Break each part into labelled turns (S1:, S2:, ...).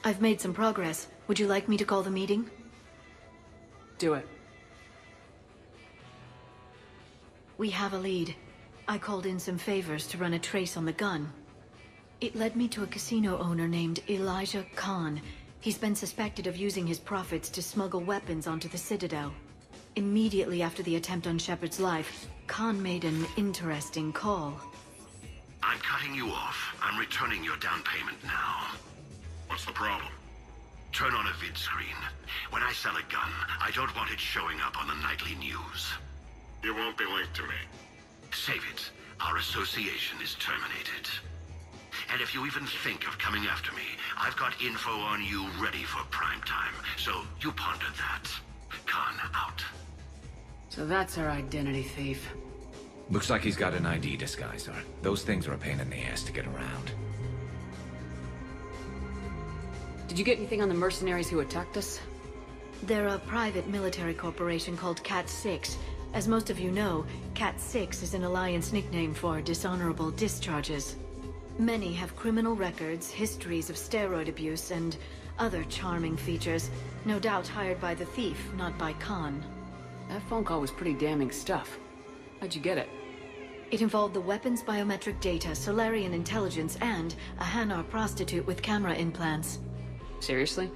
S1: I've made some progress. Would you like me to call the meeting?
S2: Do it.
S1: We have a lead. I called in some favors to run a trace on the gun. It led me to a casino owner named Elijah Khan. He's been suspected of using his profits to smuggle weapons onto the Citadel. Immediately after the attempt on Shepard's life, Khan made an interesting call.
S3: I'm cutting you off. I'm returning your down payment now. What's the problem? Turn on a vid screen. When I sell a gun, I don't want it showing up on the nightly news. You won't be linked to me. Save it. Our association is terminated. And if you even think of coming after me, I've got info on you ready for prime time. So you ponder that. Khan out.
S2: So that's our identity thief.
S4: Looks like he's got an ID disguiser. Those things are a pain in the ass to get around.
S2: Did you get anything on the mercenaries who attacked us?
S1: They're a private military corporation called Cat-6. As most of you know, Cat-6 is an Alliance nickname for dishonorable discharges. Many have criminal records, histories of steroid abuse, and other charming features. No doubt hired by the thief, not by Khan.
S2: That phone call was pretty damning stuff. How'd you get it?
S1: It involved the weapons biometric data, Solarian intelligence, and a Hanar prostitute with camera implants.
S2: Seriously?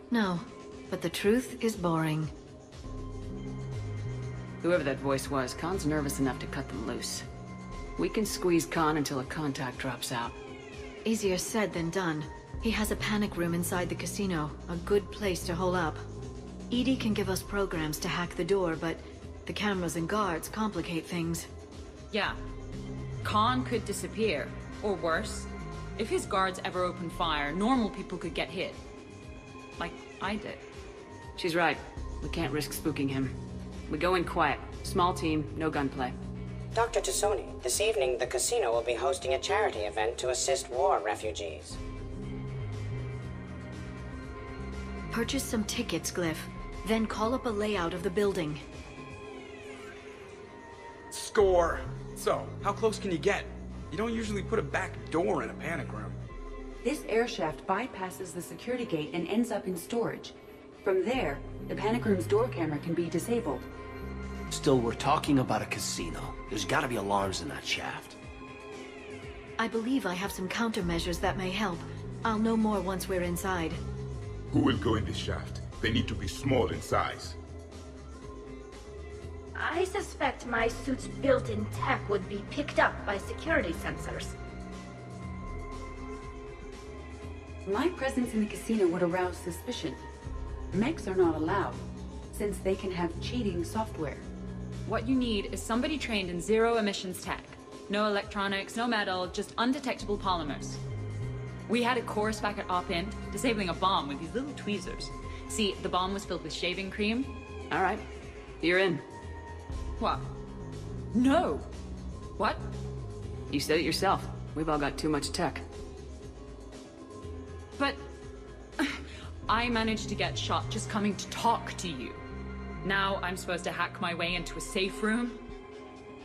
S1: No, but the truth is boring.
S2: Whoever that voice was, Khan's nervous enough to cut them loose. We can squeeze Khan until a contact drops out.
S1: Easier said than done. He has a panic room inside the casino, a good place to hole up. EDI can give us programs to hack the door, but the cameras and guards complicate things.
S5: Yeah. Khan could disappear, or worse. If his guards ever open fire, normal people could get hit. Like I did.
S2: She's right. We can't risk spooking him. We go in quiet. Small team, no gunplay.
S6: Dr. Tassoni, this evening the casino will be hosting a charity event to assist war refugees.
S1: Purchase some tickets, Glyph. Then call up a layout of the building.
S7: Score! So, how close can you get? You don't usually put a back door in a panic room.
S8: This air shaft bypasses the security gate and ends up in storage. From there, the panic room's door camera can be disabled.
S9: Still, we're talking about a casino. There's gotta be alarms in that shaft.
S1: I believe I have some countermeasures that may help. I'll know more once we're inside.
S10: Who will go in this shaft? They need to be small in size.
S11: I suspect my suit's built-in tech would be picked up by security sensors.
S8: My presence in the casino would arouse suspicion. Mechs are not allowed, since they can have cheating software.
S5: What you need is somebody trained in zero emissions tech. No electronics, no metal, just undetectable polymers. We had a course back at Op-In, disabling a bomb with these little tweezers. See, the bomb was filled with shaving cream.
S2: All right. You're in.
S5: What? No! What?
S2: You said it yourself. We've all got too much tech.
S5: But... I managed to get shot just coming to talk to you. Now I'm supposed to hack my way into a safe room?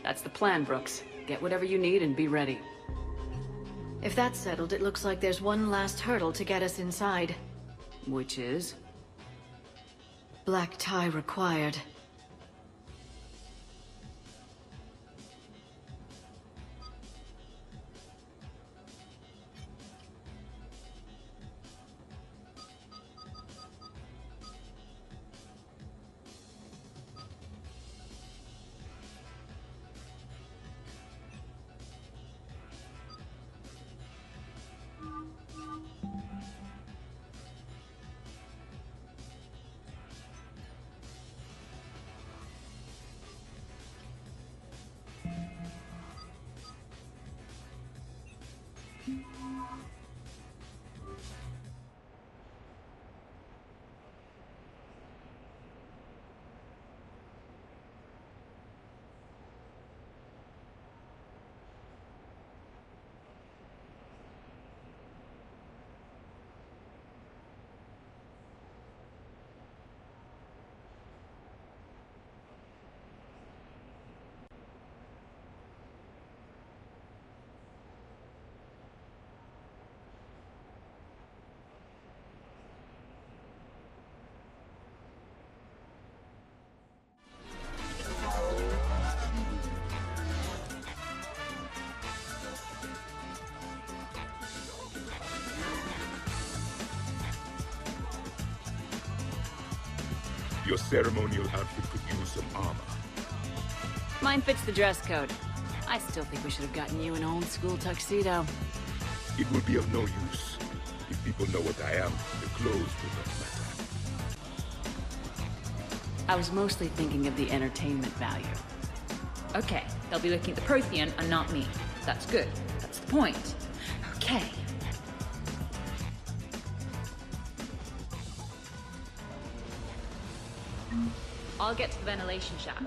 S2: That's the plan, Brooks. Get whatever you need and be ready.
S1: If that's settled, it looks like there's one last hurdle to get us inside.
S2: Which is?
S1: Black tie required.
S10: Your ceremonial outfit could use some armor.
S2: Mine fits the dress code. I still think we should have gotten you an old school tuxedo.
S10: It will be of no use. If people know what I am, the clothes will not matter.
S2: I was mostly thinking of the entertainment value.
S5: Okay, they'll be looking at the Prothean and not me. That's good. That's the point. Okay. I'll get to the ventilation shaft.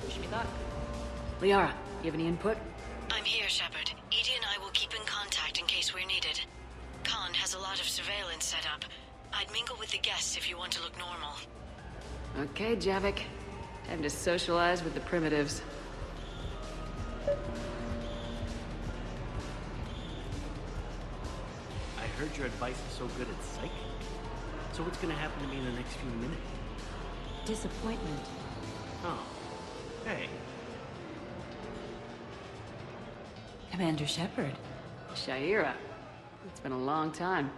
S5: Wish me luck.
S2: Liara, you have any input?
S1: I'm here, Shepard. Edie and I will keep in contact in case we're needed. Khan has a lot of surveillance set up. I'd mingle with the guests if you want to look normal.
S2: Okay, Javik. Time to socialize with the primitives.
S9: I heard your advice is so good at psych. So what's gonna happen to me in the next few minutes?
S1: Disappointment.
S9: Oh. Hey.
S1: Commander Shepard.
S2: Shaira. It's been a long time.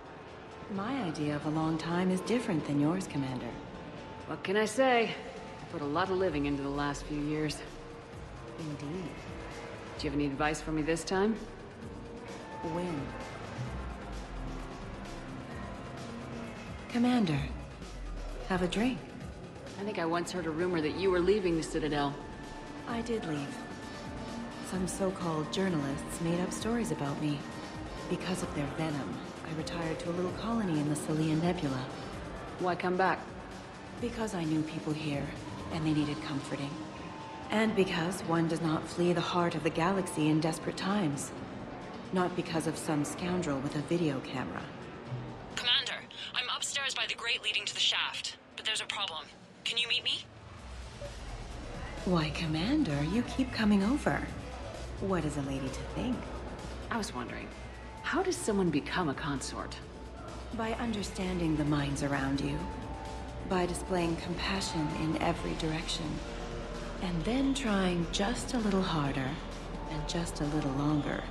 S1: My idea of a long time is different than yours, Commander.
S2: What can I say? I put a lot of living into the last few years.
S1: Indeed.
S2: Do you have any advice for me this time?
S1: When? Commander, have a drink.
S2: I think I once heard a rumor that you were leaving the Citadel.
S1: I did leave. Some so-called journalists made up stories about me. Because of their venom, I retired to a little colony in the Celian Nebula.
S2: Why come back?
S1: Because I knew people here, and they needed comforting. And because one does not flee the heart of the galaxy in desperate times. Not because of some scoundrel with a video camera.
S12: Commander, I'm upstairs by the grate leading to the shaft, but there's a problem. Can you meet me?
S1: Why, Commander, you keep coming over. What is a lady to think?
S2: I was wondering, how does someone become a consort?
S1: By understanding the minds around you. By displaying compassion in every direction. And then trying just a little harder, and just a little longer,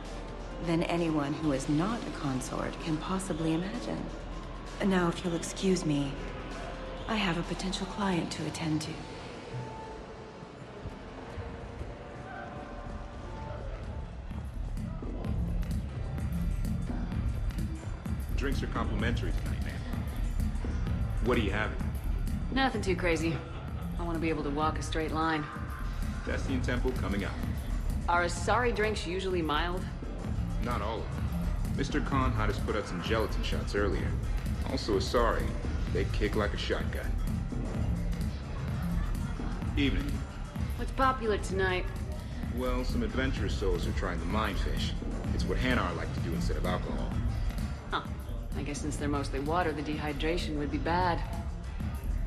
S1: than anyone who is not a consort can possibly imagine. Now, if you'll excuse me, I have a potential client to attend to.
S10: Drinks are complimentary tonight, man. What are you having?
S2: Nothing too crazy. I want to be able to walk a straight line.
S10: Dacian Temple coming up.
S2: Are Asari drinks usually mild?
S10: Not all of them. Mr. Khan had us put out some gelatin shots earlier. Also Asari. They kick like a shotgun. Evening.
S2: What's popular tonight?
S10: Well, some adventurous souls are trying the mindfish. It's what Hanar like to do instead of alcohol.
S2: Huh. I guess since they're mostly water, the dehydration would be bad.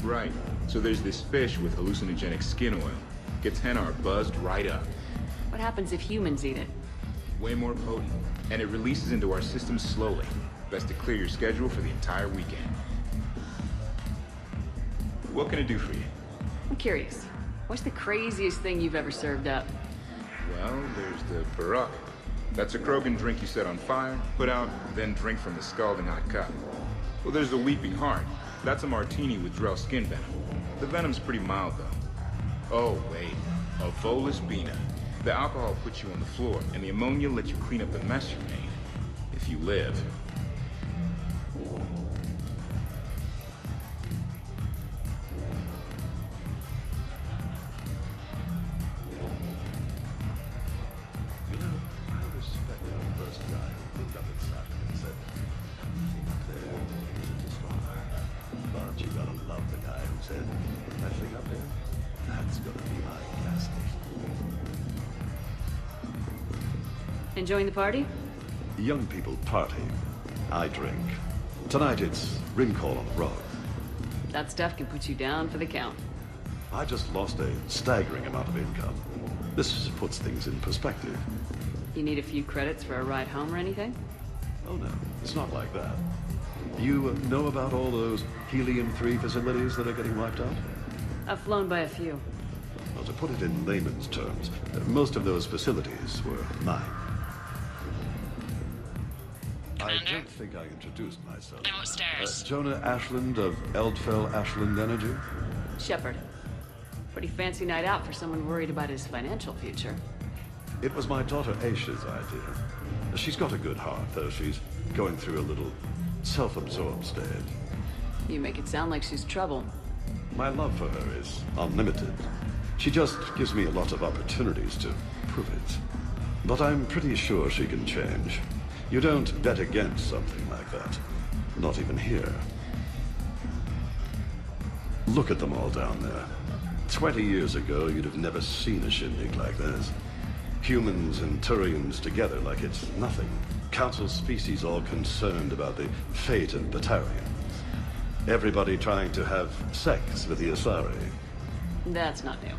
S10: Right. So there's this fish with hallucinogenic skin oil. Gets Hanar buzzed right up.
S2: What happens if humans eat it?
S10: Way more potent. And it releases into our system slowly. Best to clear your schedule for the entire weekend. What can I do for you?
S2: I'm curious. What's the craziest thing you've ever served up?
S10: Well, there's the Barak. That's a Krogan drink you set on fire, put out, then drink from the scalding hot cup. Well, there's the Weeping Heart. That's a martini with Drell skin venom. The venom's pretty mild, though. Oh, wait. A Volus Bina. The alcohol puts you on the floor, and the ammonia lets you clean up the mess you made. If you live.
S2: Enjoying the party?
S13: Young people party. I drink. Tonight it's ring call on the road.
S2: That stuff can put you down for the count.
S13: I just lost a staggering amount of income. This puts things in perspective.
S2: You need a few credits for a ride home or anything?
S13: Oh no, it's not like that. You know about all those Helium-3 facilities that are getting wiped out?
S2: I've flown by a few.
S13: Well, to put it in layman's terms, most of those facilities were mine.
S12: Commander?
S13: I don't think I introduced myself.
S12: I'm upstairs.
S13: Jonah Ashland of Eldfell Ashland Energy.
S2: Shepard. Pretty fancy night out for someone worried about his financial future.
S13: It was my daughter Aisha's idea. She's got a good heart, though she's going through a little self-absorbed stage.
S2: You make it sound like she's trouble.
S13: My love for her is unlimited. She just gives me a lot of opportunities to prove it. But I'm pretty sure she can change. You don't bet against something like that. Not even here. Look at them all down there. 20 years ago, you'd have never seen a shindig like this. Humans and Turians together like it's nothing. Council species all concerned about the fate of Batarians. Everybody trying to have sex with the Asari.
S2: That's not new.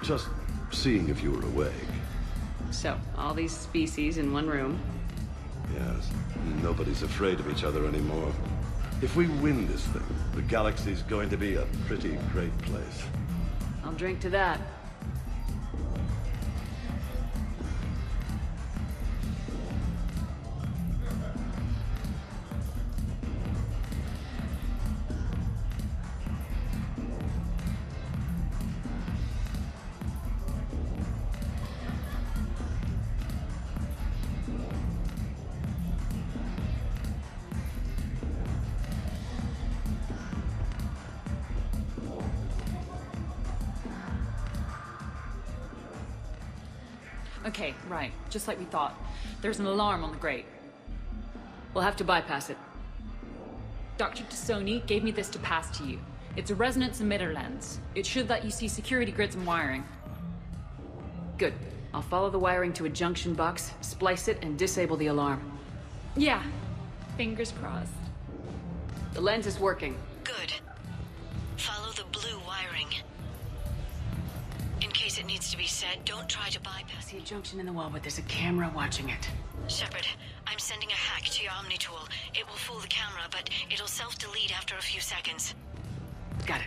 S13: Just seeing if you were awake.
S2: So, all these species in one room.
S13: Yes, nobody's afraid of each other anymore. If we win this thing, the galaxy's going to be a pretty great place.
S2: I'll drink to that.
S5: Okay, right. Just like we thought. There's an alarm on the grate.
S2: We'll have to bypass it.
S5: Dr. Tassoni gave me this to pass to you. It's a resonance emitter lens. It should let you see security grids and wiring.
S2: Good. I'll follow the wiring to a junction box, splice it, and disable the alarm.
S5: Yeah. Fingers crossed.
S2: The lens is working.
S1: Good. Follow the blue wiring. In case it needs to be set, don't try to bypass.
S2: I see a junction in the wall, but there's a camera watching it.
S1: Shepard, I'm sending a hack to your Omni tool. It will fool the camera, but it'll self-delete after a few seconds.
S2: Got it.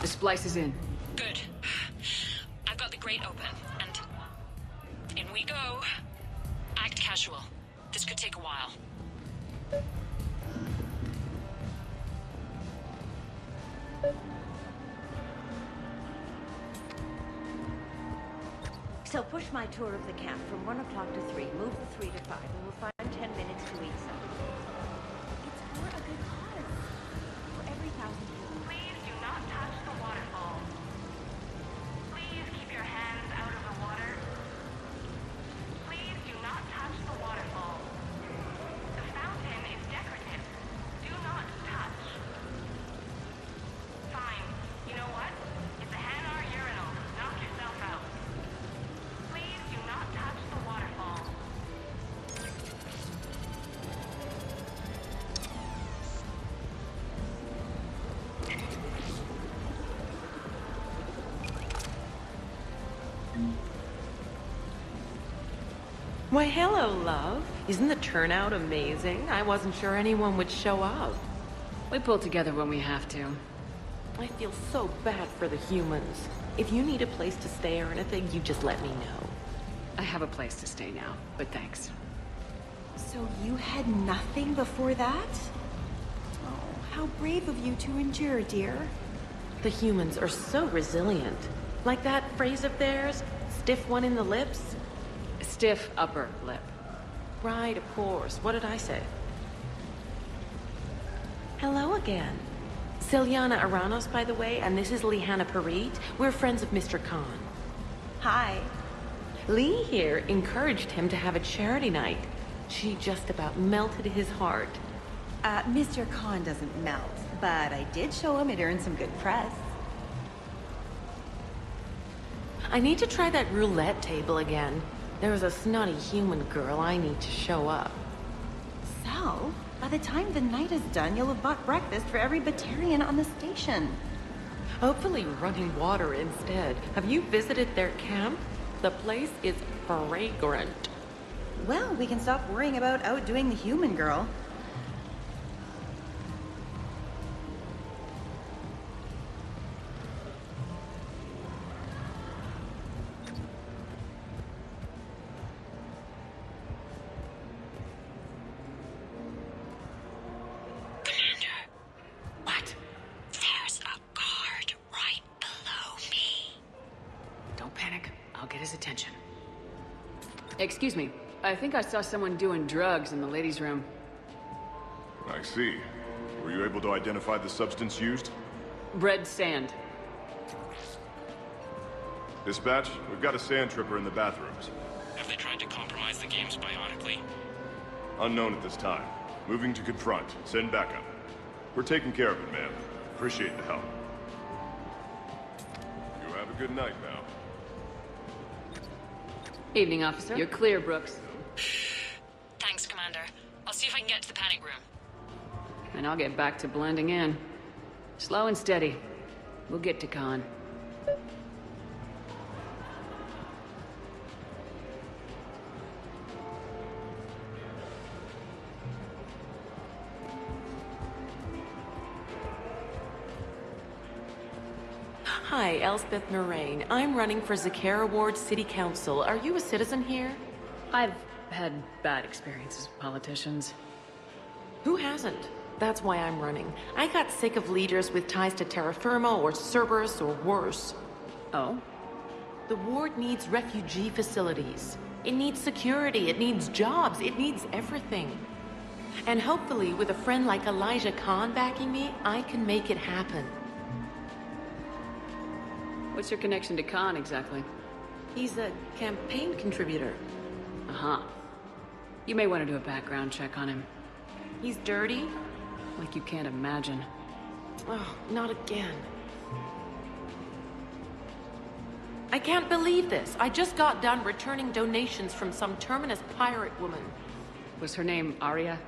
S2: The splice is in.
S12: Good. I've got the grate open, and in we go. Act casual. This could take a while.
S14: So push my tour of the camp from 1 o'clock to 3. Move the 3 to 5, and we'll find 10 minutes to eat something. It's for a good cause. For every 1,000 people.
S11: Please do not touch the waterfall. Please keep your hands out of the water. Please do not touch the waterfall. The fountain is decorative. Do not touch. Fine. You know what? It's a Hanar urinal. Knock yourself out. Please do not touch the waterfall.
S15: Why, hello, love. Isn't the turnout amazing? I wasn't sure anyone would show up.
S2: We pull together when we have to.
S15: I feel so bad for the humans. If you need a place to stay or anything, you just let me know.
S2: I have a place to stay now, but thanks.
S16: So you had nothing before that? Oh, how brave of you to endure, dear.
S15: The humans are so resilient. Like that phrase of theirs, stiff one in the lips.
S2: Stiff upper lip.
S15: Right, of course. What did I say? Hello again. Ciliana Aranos, by the way, and this is Lihanna Parit. We're friends of Mr. Khan.
S16: Hi.
S15: Lee here encouraged him to have a charity night. She just about melted his heart.
S16: Mr. Khan doesn't melt, but I did show him it earned some good press.
S15: I need to try that roulette table again. There's a snotty human girl I need to show up.
S16: Sal, by the time the night is done, you'll have bought breakfast for every Batarian on the station.
S15: Hopefully running water instead. Have you visited their camp? The place is fragrant.
S16: Well, we can stop worrying about outdoing the human girl.
S2: Excuse me. I think I saw someone doing drugs in the ladies' room.
S17: I see. Were you able to identify the substance used?
S2: Red sand.
S17: Dispatch, we've got a sand tripper in the bathrooms.
S18: Have they tried to compromise the games bionically?
S17: Unknown at this time. Moving to confront. Send backup. We're taking care of it, man. Appreciate the help. You have a good night now.
S2: Evening, officer. You're clear, Brooks.
S12: Thanks, Commander. I'll see if I can get to the panic room.
S2: And I'll get back to blending in. Slow and steady. We'll get to Khan.
S15: Hi, Elspeth Moraine. I'm running for Zakara Ward City Council. Are you a citizen here?
S2: I've had bad experiences with politicians.
S15: Who hasn't? That's why I'm running. I got sick of leaders with ties to terra firma or Cerberus or worse.
S2: Oh?
S15: The ward needs refugee facilities. It needs security, it needs jobs, it needs everything. And hopefully, with a friend like Elijah Khan backing me, I can make it happen.
S2: What's your connection to Khan, exactly?
S15: He's a campaign contributor.
S2: Uh-huh. You may want to do a background check on him.
S15: He's dirty?
S2: Like you can't imagine.
S15: Oh, not again. I can't believe this. I just got done returning donations from some terminus pirate woman.
S2: Was her name Arya?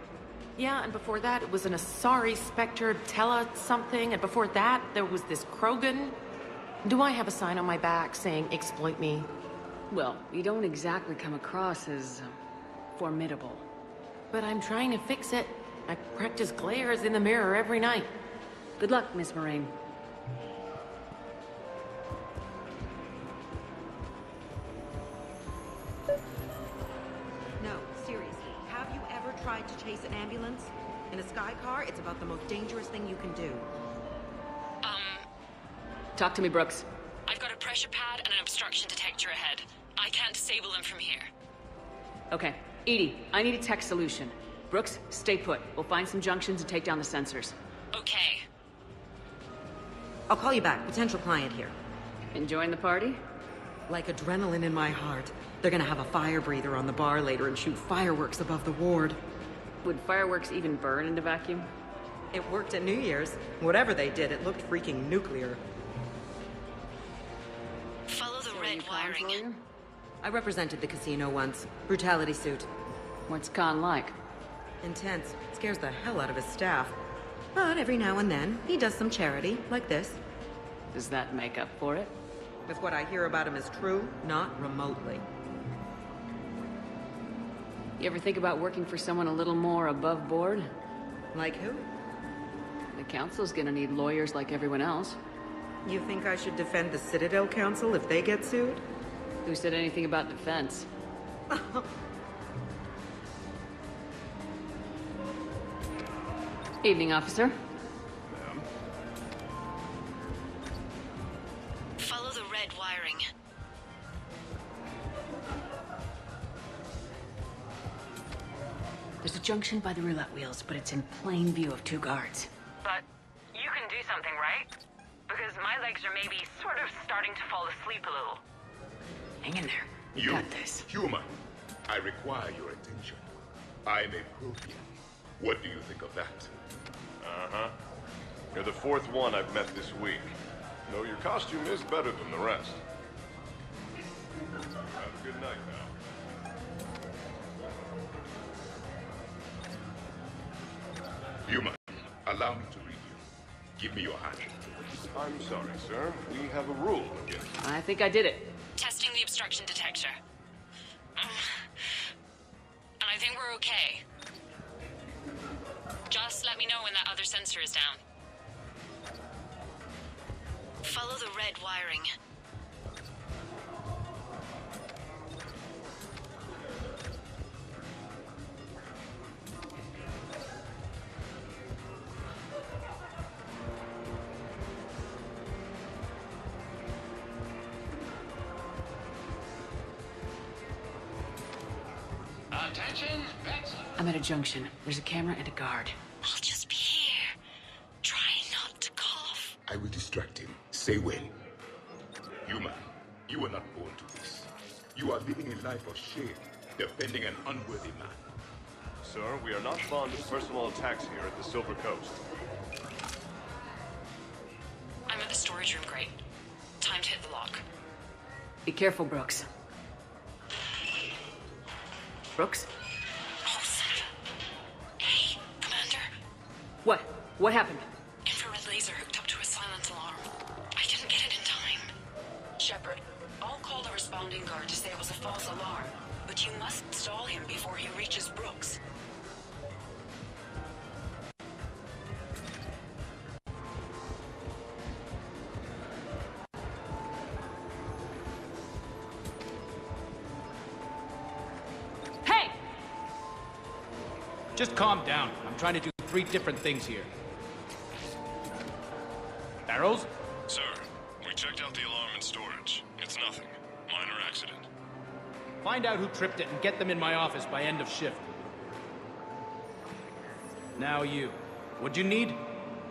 S15: Yeah, and before that it was an Asari Spectre, Tella something, and before that there was this Krogan. Do I have a sign on my back saying, exploit me?
S2: Well, you don't exactly come across as formidable.
S15: But I'm trying to fix it. I practice glares in the mirror every night.
S2: Good luck, Miss Moraine.
S19: No, seriously. Have you ever tried to chase an ambulance? In a sky car, it's about the most dangerous thing you can do.
S2: Talk to me, Brooks.
S12: I've got a pressure pad and an obstruction detector ahead. I can't disable them from here.
S2: Okay. Edie, I need a tech solution. Brooks, stay put. We'll find some junctions and take down the sensors.
S12: Okay.
S19: I'll call you back. Potential client here.
S2: Enjoying the party?
S19: Like adrenaline in my heart. They're gonna have a fire breather on the bar later and shoot fireworks above the ward.
S2: Would fireworks even burn in the vacuum?
S19: It worked at New Year's. Whatever they did, it looked freaking nuclear.
S12: Follow the red wiring.
S19: I represented the casino once. Brutality suit.
S2: What's Khan like?
S19: Intense. Scares the hell out of his staff. But every now and then, he does some charity, like this.
S2: Does that make up for it?
S19: If what I hear about him is true, not remotely.
S2: You ever think about working for someone a little more above board?
S19: Like who?
S2: The council's gonna need lawyers like everyone else.
S19: You think I should defend the Citadel Council if they get sued?
S2: Who said anything about defense? Evening, officer.
S17: Ma'am.
S12: Follow the red wiring.
S2: There's a junction by the roulette wheels, but it's in plain view of 2 guards.
S11: But you can do something, right? Because my legs are maybe sort of starting to fall asleep a little.
S2: Hang in there.
S3: You
S2: Got this.
S3: human, I require your attention. I'm a Prothean. What do you think of that?
S17: Uh-huh. You're the 4th one I've met this week. No, your costume is better than the rest. Have a good night now.
S3: Human, allow me to read you. Give me your hand.
S17: I'm sorry, sir. We have a rule against...
S2: I think I did it.
S12: Testing the obstruction detector. And I think we're okay. Just let me know when that other sensor is down. Follow the red wiring.
S2: I'm at a junction. There's a camera and a guard.
S12: I'll just be here. Try not to cough.
S17: I will distract him. Say when. Human, you were not born to this. You are living a life of shame, defending an unworthy man.
S20: Sir, we are not fond of personal attacks here at the Silver Coast.
S12: I'm at the storage room grate. Time to hit the lock.
S2: Be careful, Brooks. Brooks?
S12: Oh, son of a... Hey, Commander.
S2: What? What happened?
S12: Infrared laser hooked up to a silent alarm. I didn't get it in time. Shepard, I'll call the responding guard to say it was a false alarm, but you must stall him before he reaches Brooks.
S21: Just calm down. I'm trying to do 3 different things here. Barrows?
S17: Sir, we checked out the alarm in storage. It's nothing. Minor accident.
S21: Find out who tripped it and get them in my office by end of shift. Now you. What'd you need?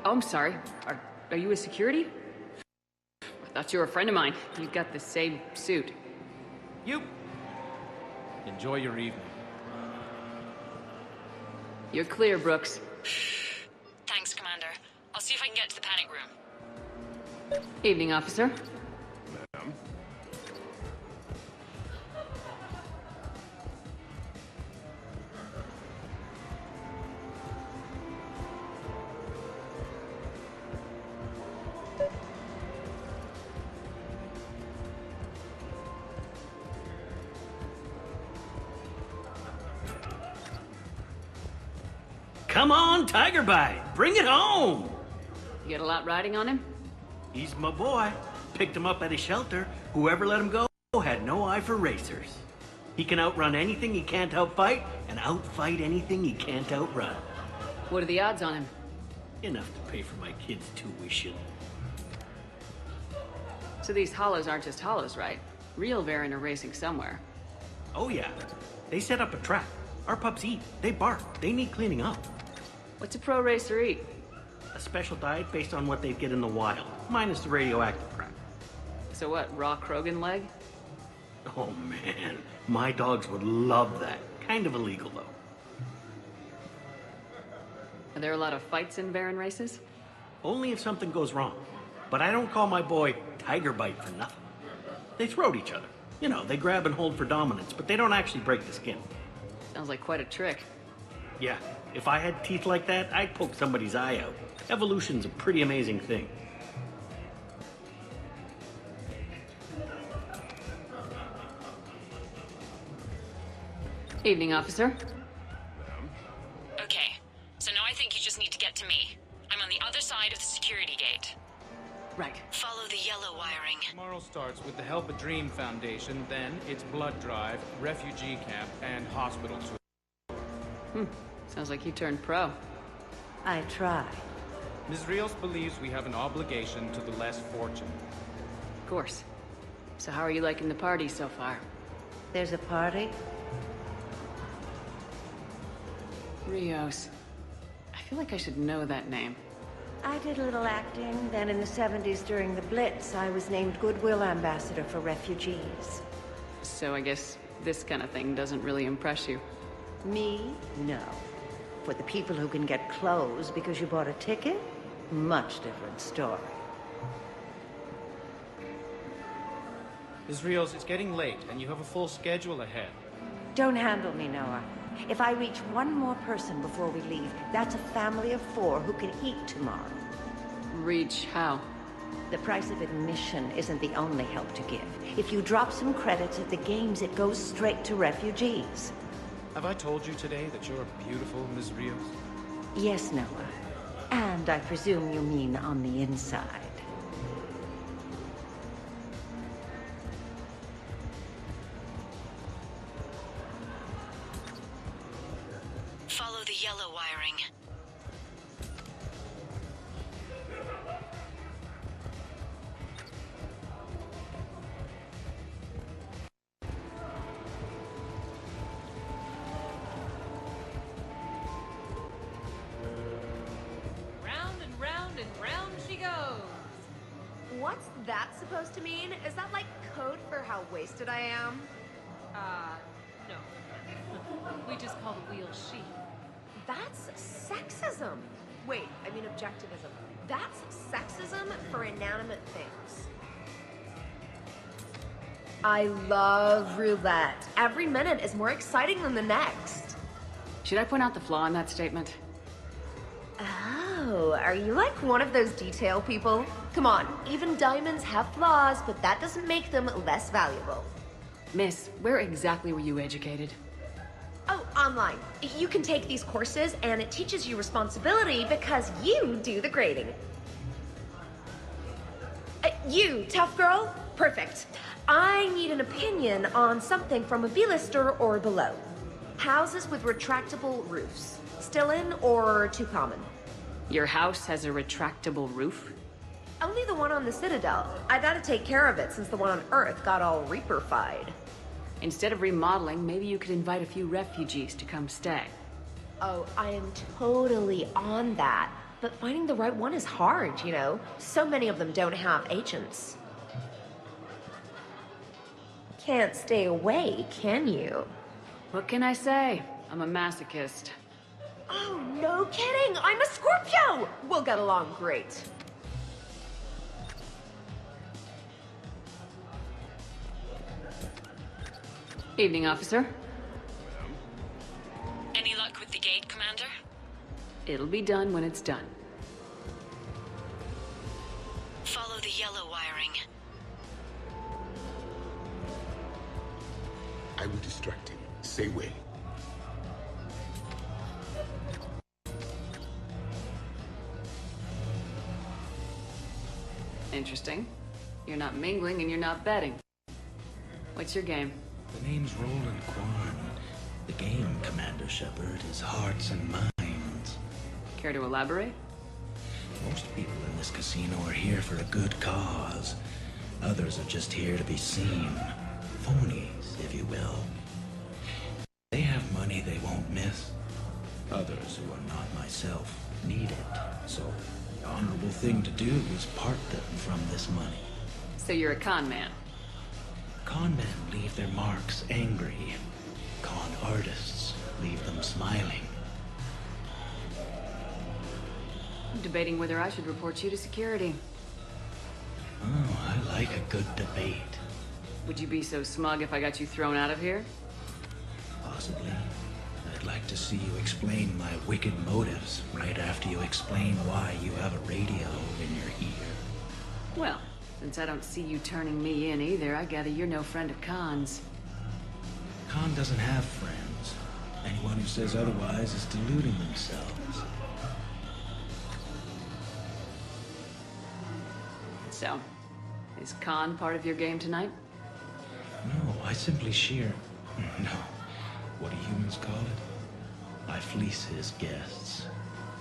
S2: Oh, I'm sorry. Are you a security? I thought you were a friend of mine. You've got the same suit.
S21: You. Enjoy your evening.
S2: You're clear, Brooks.
S12: Thanks, Commander. I'll see if I can get to the panic room.
S2: Evening, officer.
S17: Ma'am?
S9: Come on, Tiger Bite. Bring it home.
S2: You got a lot riding on him?
S9: He's my boy. Picked him up at a shelter. Whoever let him go had no eye for racers. He can outrun anything he can't outfight, and outfight anything he can't outrun.
S2: What are the odds on him?
S9: Enough to pay for my kids' tuition.
S2: So these hollows aren't just hollows, right? Real Varen are racing somewhere.
S9: Oh yeah. They set up a trap. Our pups eat. They bark. They need cleaning up.
S2: What's a pro racer eat?
S9: A special diet based on what they get in the wild, minus the radioactive crap.
S2: So what, raw Krogan leg?
S9: Oh man, my dogs would love that. Kind of illegal though.
S2: Are there a lot of fights in Varen races?
S9: Only if something goes wrong. But I don't call my boy Tiger Bite for nothing. They throat each other. You know, they grab and hold for dominance, but they don't actually break the skin.
S2: Sounds like quite a trick.
S9: Yeah, if I had teeth like that, I'd poke somebody's eye out. Evolution's a pretty amazing thing.
S2: Evening, officer.
S12: Okay, so now I think you just need to get to me. I'm on the other side of the security gate.
S2: Right.
S12: Follow the yellow wiring.
S21: Tomorrow starts with the Help a Dream Foundation, then it's blood drive, refugee camp, and hospital tour.
S2: Sounds like you turned pro.
S14: I try.
S21: Ms. Rios believes we have an obligation to the less fortunate.
S2: Of course. So how are you liking the party so far?
S14: There's a party?
S2: Rios. I feel like I should know that name.
S14: I did a little acting. Then in the 70s during the Blitz, I was named Goodwill Ambassador for Refugees.
S2: So I guess this kind of thing doesn't really impress you.
S14: Me? No. For the people who can get clothes because you bought a ticket? Much different story.
S21: Ms. Rios, it's getting late, and you have a full schedule ahead.
S14: Don't handle me, Noah. If I reach one more person before we leave, that's a family of 4 who can eat tomorrow.
S2: Reach how?
S14: The price of admission isn't the only help to give. If you drop some credits at the games, it goes straight to refugees.
S21: Have I told you today that you're beautiful, Ms. Rios?
S14: Yes, Noah. And I presume you mean on the inside.
S12: Follow the yellow wiring.
S15: and round she goes.
S4: What's that supposed to mean? Is that like code for how wasted I am?
S15: No. We just call the wheel she.
S4: That's sexism. Wait, I mean objectivism. That's sexism for inanimate things. I love roulette. Every minute is more exciting than the next.
S2: Should I point out the flaw in that statement?
S4: Oh, are you like one of those detail people? Come on, even diamonds have flaws, but that doesn't make them less valuable.
S2: Miss, where exactly were you educated?
S4: Oh, online. You can take these courses, and it teaches you responsibility because you do the grading. You, tough girl? Perfect. I need an opinion on something from a B-lister or below. Houses with retractable roofs. Still in or too common?
S2: Your house has a retractable roof?
S4: Only the one on the Citadel. I gotta take care of it since the one on Earth got all Reaper-fied.
S2: Instead of remodeling, maybe you could invite a few refugees to come stay.
S4: Oh, I am totally on that. But finding the right one is hard, you know? So many of them don't have agents. Can't stay away, can you?
S2: What can I say? I'm a masochist.
S4: Oh, no kidding! I'm a Scorpio! We'll get along great.
S2: Evening, officer.
S12: Any luck with the gate, Commander?
S2: It'll be done when it's done.
S12: Follow the yellow wiring.
S17: I will distract him. Say when.
S2: Interesting. You're not mingling and you're not betting. What's your game?
S22: The name's Roland Kwan. The game, Commander Shepard, is hearts and minds.
S2: Care to elaborate?
S22: Most people in this casino are here for a good cause. Others are just here to be seen. Phonies, if you will. They have money they won't miss. Others, who are not myself, need it. So, the honorable thing to do is part them from this money.
S2: So you're a con man?
S22: Con men leave their marks angry. Con artists leave them smiling.
S2: I'm debating whether I should report you to security.
S22: Oh, I like a good debate.
S2: Would you be so smug if I got you thrown out of here?
S22: Possibly. I'd like to see you explain my wicked motives right after you explain why you have a radio in your ear.
S2: Well, since I don't see you turning me in either, I gather you're no friend of Khan's.
S22: Khan doesn't have friends. Anyone who says otherwise is deluding themselves.
S2: So, is Khan part of your game tonight?
S22: No, I simply shear... No. What do humans call it? I fleece his guests.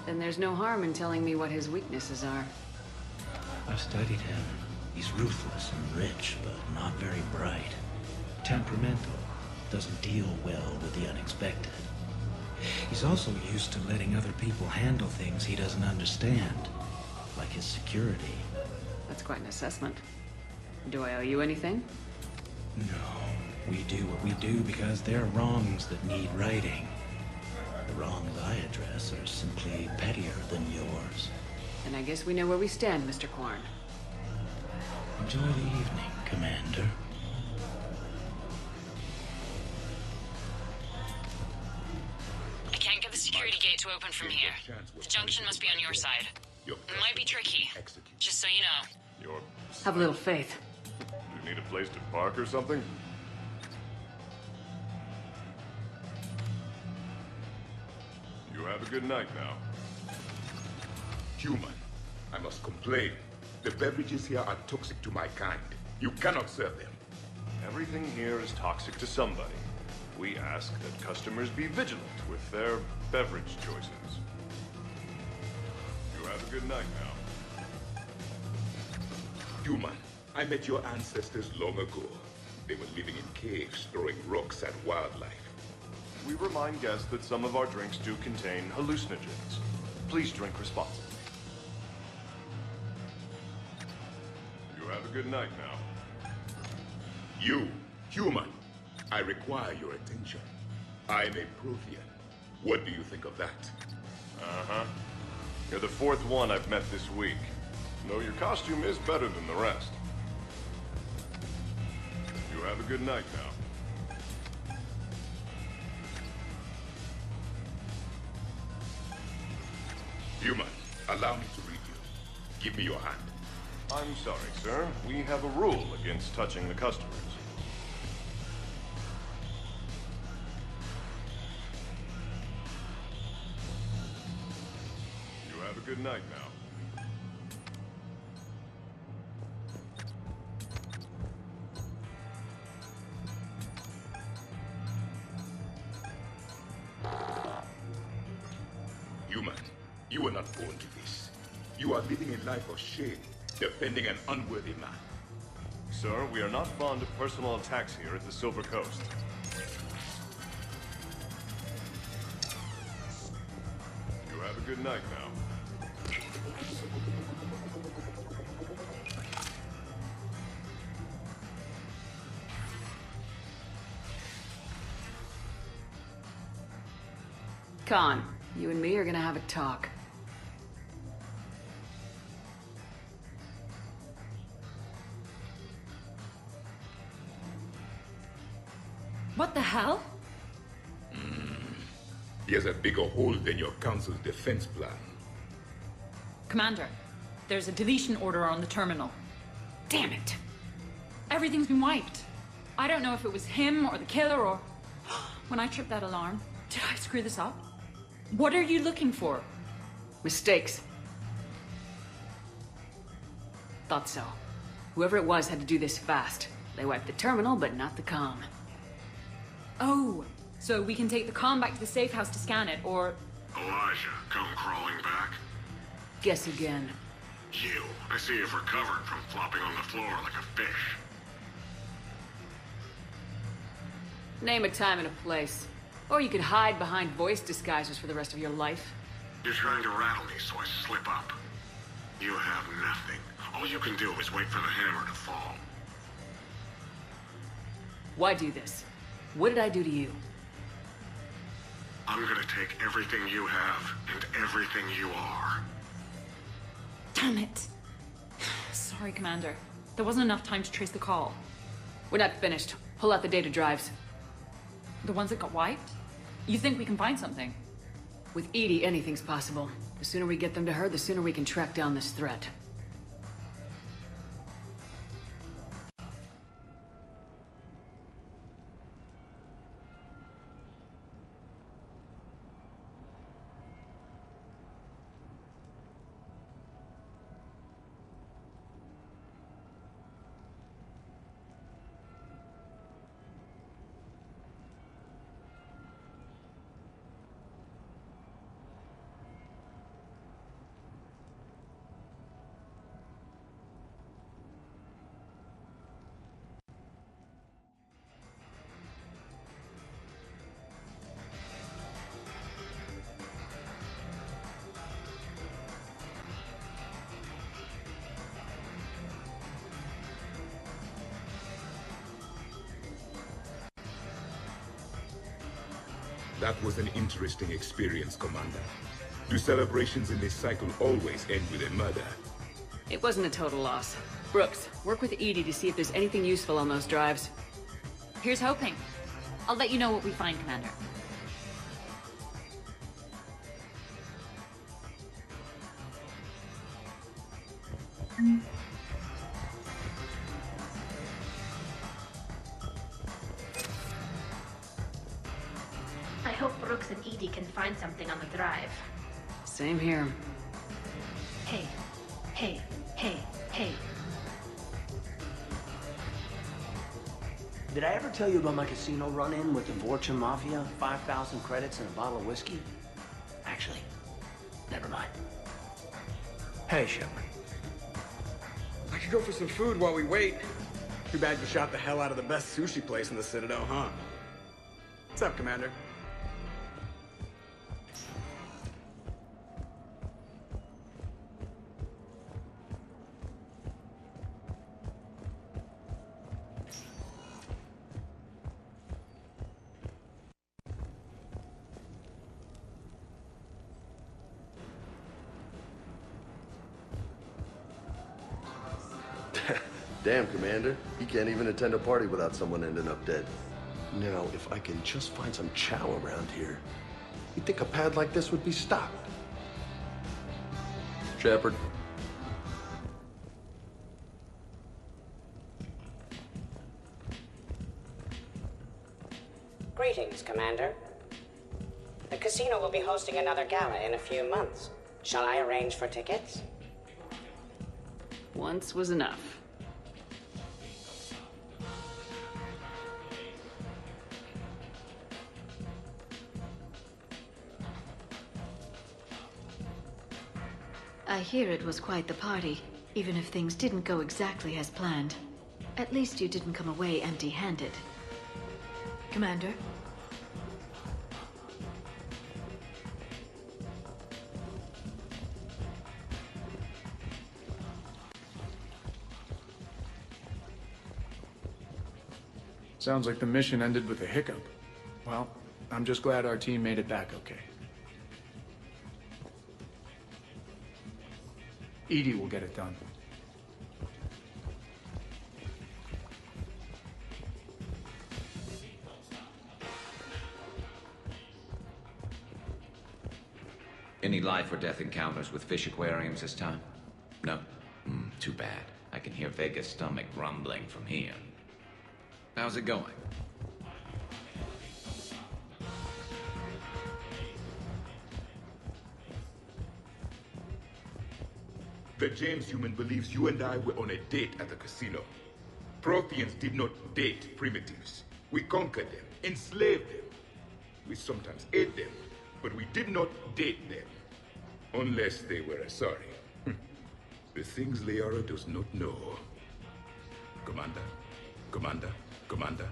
S2: Then there's no harm in telling me what his weaknesses are.
S22: I've studied him. He's ruthless and rich, but not very bright. Temperamental. Doesn't deal well with the unexpected. He's also used to letting other people handle things he doesn't understand. Like his security.
S2: That's quite an assessment. Do I owe you anything?
S22: No. We do what we do because there are wrongs that need righting. The wrongs I address are simply pettier than yours.
S2: And I guess we know where we stand, Mr. Kwan.
S22: Enjoy the evening, Commander.
S12: I can't get the security gate to open from here. The junction must be on your side. It might be tricky. Just so you know.
S2: Have a little faith.
S20: Do you need a place to park or something? You have a good night now.
S17: Human, I must complain. The beverages here are toxic to my kind. You cannot serve them.
S20: Everything here is toxic to somebody. We ask that customers be vigilant with their beverage choices. You have a good night now.
S17: Human, I met your ancestors long ago. They were living in caves, throwing rocks at wildlife.
S20: We remind guests that some of our drinks do contain hallucinogens. Please drink responsibly. good night now.
S17: You, human, I require your attention. I'm a Prothean. What do you think of that?
S20: Uh-huh. You're the fourth one I've met this week. Though your costume is better than the rest. You have a good night now.
S17: Human, allow me to read you. Give me your hand.
S20: I'm sorry, sir. We have a rule against touching the customers. You have a good night now.
S17: Human, you were not born to this. You are living a life of shame, defending an unworthy man.
S20: Sir, we are not fond of personal attacks here at the Silver Coast. You have a good night now.
S2: Khan, you and me are gonna have a talk.
S5: What the hell?
S17: He has a bigger hole than your council's defense plan.
S5: Commander, there's a deletion order on the terminal.
S2: Damn it!
S5: Everything's been wiped. I don't know if it was him or the killer or... When I tripped that alarm, did I screw this up? What are you looking for?
S2: Mistakes. Thought so. Whoever it was had to do this fast. They wiped the terminal, but not the comm.
S5: Oh, so we can take the comm back to the safe house to scan it, or...
S3: Elijah, come crawling back.
S2: Guess again.
S3: You. I see you've recovered from flopping on the floor like a fish.
S2: Name a time and a place. Or you could hide behind voice disguisers for the rest of your life.
S3: You're trying to rattle me, so I slip up. You have nothing. All you can do is wait for the hammer to fall.
S2: Why do this? What did I do to you?
S3: I'm gonna take everything you have and everything you are.
S5: Damn it. Sorry, Commander. There wasn't enough time to trace the call.
S2: We're not finished. Pull out the data drives.
S5: The ones that got wiped? You think we can find something?
S2: With Edie, anything's possible. The sooner we get them to her, the sooner we can track down this threat.
S17: That was an interesting experience, Commander. Do celebrations in this cycle always end with a murder?
S2: It wasn't a total loss. Brooks, work with Edie to see if there's anything useful on those drives.
S5: Here's hoping. I'll let you know what we find, Commander.
S4: I hope Brooks and Edie can find something on the drive.
S2: Same here.
S1: Hey, hey, hey, hey.
S6: Did I ever tell you about my casino run-in with the Vorcha Mafia? 5,000 credits and a bottle of whiskey? Actually, never mind.
S7: Hey, Shepard. I could go for some food while we wait. Too bad you shot the hell out of the best sushi place in the Citadel, huh? What's up, Commander?
S8: Damn, Commander. He can't even attend a party without someone ending up dead. Now, if I can just find some chow around here, you'd think a pad like this would be stocked. Shepard.
S10: Greetings, Commander. The casino will be hosting another gala in a few months. Shall I arrange for tickets?
S2: Once was enough.
S1: I hear it was quite the party, even if things didn't go exactly as planned. At least you didn't come away empty-handed. Commander?
S21: Sounds like the mission ended with a hiccup. Well, I'm just glad our team made it back okay. EDI will get it done.
S23: Any life or death encounters with fish aquariums this time? No? Too bad. I can hear Vega's stomach rumbling from here. How's it going?
S17: The James human believes you and I were on a date at the casino. Protheans did not date primitives. We conquered them, enslaved them. We sometimes ate them, but we did not date them. Unless they were sorry. The things Liara does not know. Commander, Commander, Commander.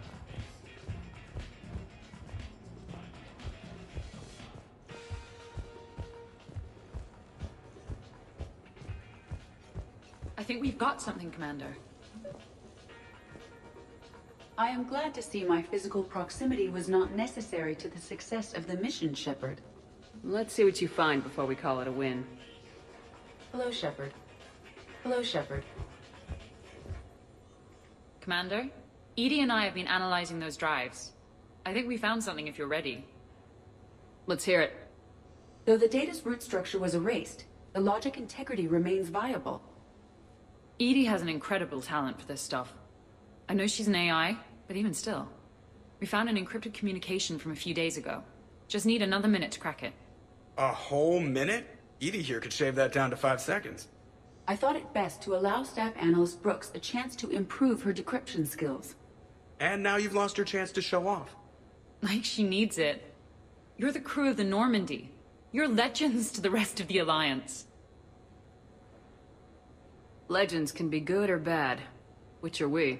S5: I think we've got something, Commander.
S24: I am glad to see my physical proximity was not necessary to the success of the mission, Shepard.
S2: Let's see what you find before we call it a win.
S24: Hello, Shepard. Hello, Shepard.
S5: Commander, EDI and I have been analyzing those drives. I think we found something if you're ready.
S2: Let's hear it.
S24: Though the data's root structure was erased, the logic integrity remains viable.
S5: EDI has an incredible talent for this stuff. I know she's an AI, but even still. We found an encrypted communication from a few days ago. Just need another minute to crack it.
S7: A whole minute? EDI here could shave that down to 5 seconds.
S24: I thought it best to allow Staff Analyst Brooks a chance to improve her decryption skills.
S7: And now you've lost your chance to show off.
S5: Like she needs it. You're the crew of the Normandy. You're legends to the rest of the Alliance.
S2: Legends can be good or bad. Which are we?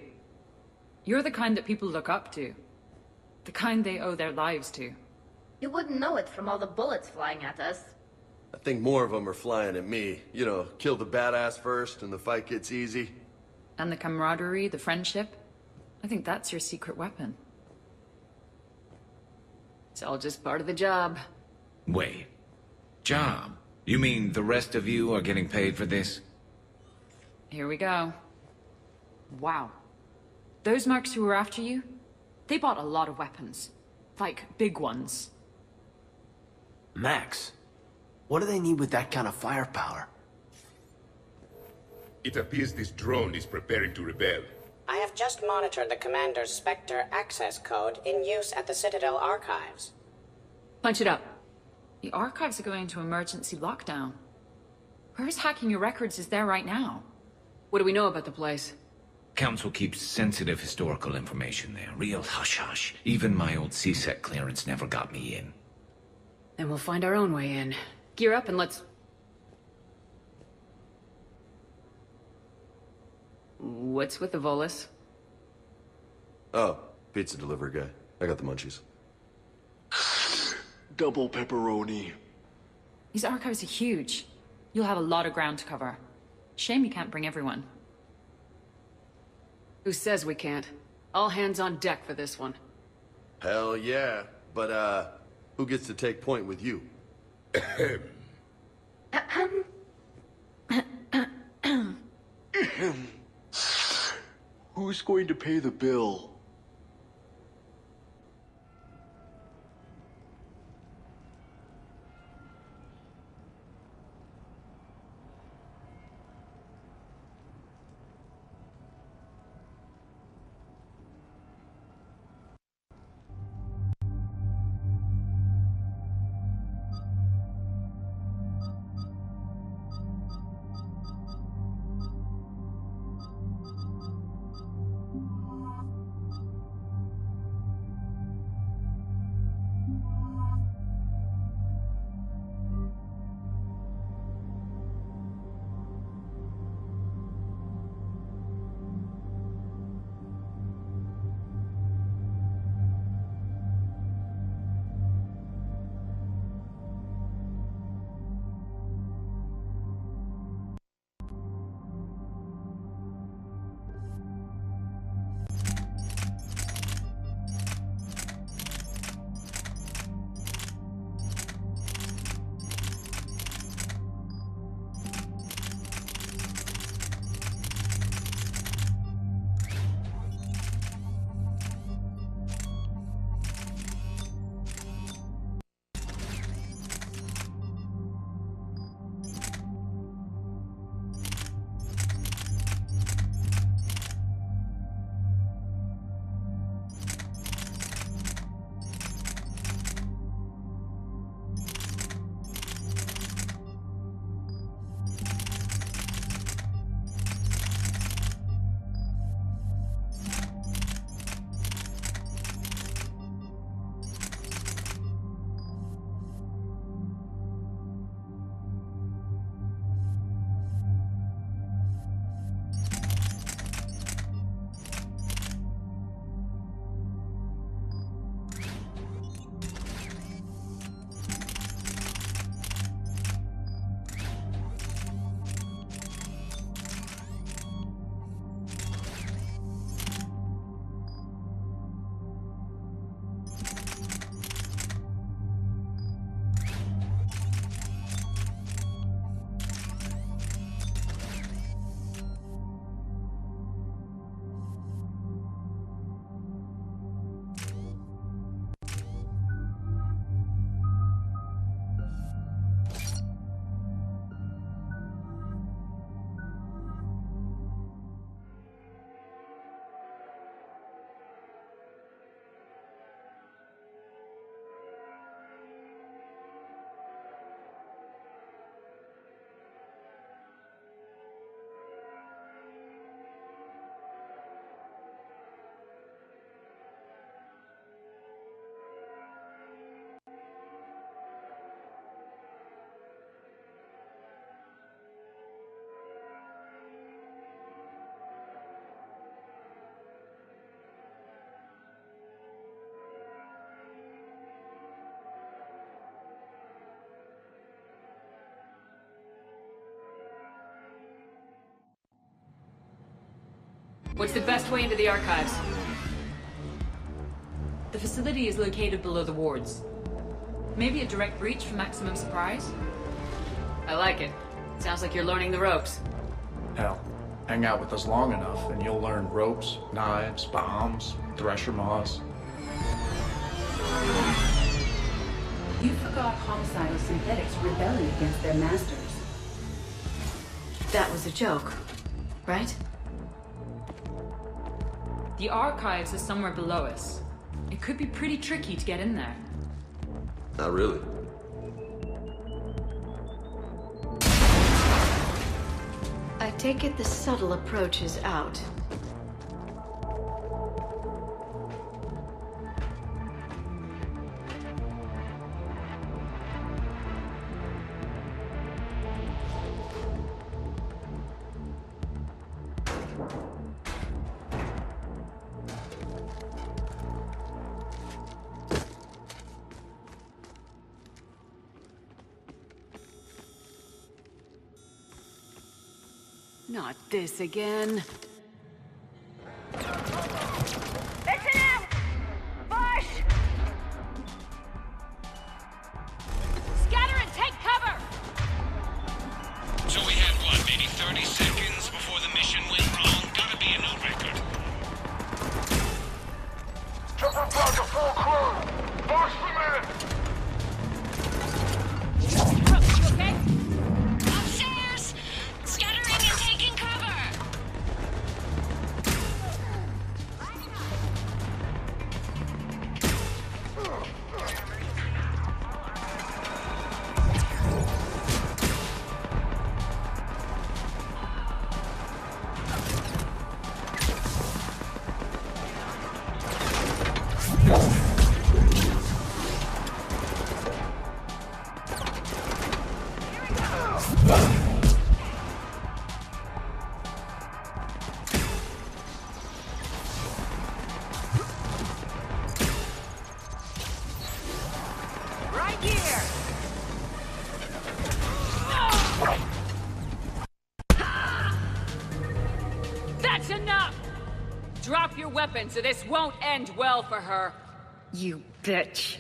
S5: You're the kind that people look up to. The kind they owe their lives to.
S25: You wouldn't know it from all the bullets flying at us.
S8: I think more of them are flying at me. You know, kill the badass first and the fight gets easy.
S5: And the camaraderie, the friendship. I think that's your secret weapon.
S2: It's all just part of the job.
S23: Wait. Job? You mean the rest of you are getting paid for this?
S5: Here we go. Wow. Those mercs who were after you, they bought a lot of weapons. Like, big ones.
S6: Max, what do they need with that kind of firepower?
S17: It appears this drone is preparing to rebel.
S10: I have just monitored the Commander's Spectre access code in use at the Citadel archives.
S5: Punch it up. The archives are going into emergency lockdown. Whoever's hacking your records is there right now.
S2: What do we know about the place?
S23: Council keeps sensitive historical information there. Real hush-hush. Even my old CSEC clearance never got me in.
S2: Then we'll find our own way in. Gear up and let's... What's with the Volus?
S8: Oh, pizza delivery guy. I got the munchies.
S26: Double pepperoni.
S5: These archives are huge. You'll have a lot of ground to cover. Shame you can't bring everyone.
S2: Who says we can't? All hands on deck for this one.
S8: Hell yeah. But, who gets to take point with you? Who's going to pay the bill?
S5: What's the best way into the archives? The facility is located below the wards. Maybe a direct breach for maximum surprise?
S2: I like it. Sounds like you're learning the ropes.
S11: Hell, hang out with us long enough and you'll learn ropes, knives, bombs, thresher maws.
S24: You forgot homicidal synthetics rebelling against their masters.
S1: That was a joke, right?
S5: The archives is somewhere below us. It could be pretty tricky to get in there.
S8: Not really.
S1: I take it the subtle approach is out.
S2: Not this again.
S13: Listen out! Bush! Scatter and take cover!
S16: So we had, what, maybe 30 seconds before the mission went wrong? Gotta be a new record.
S12: Upstairs! Scattering and taking cover!
S13: Right here!
S5: That's enough! Drop your weapons or this won't end well for her.
S1: You bitch.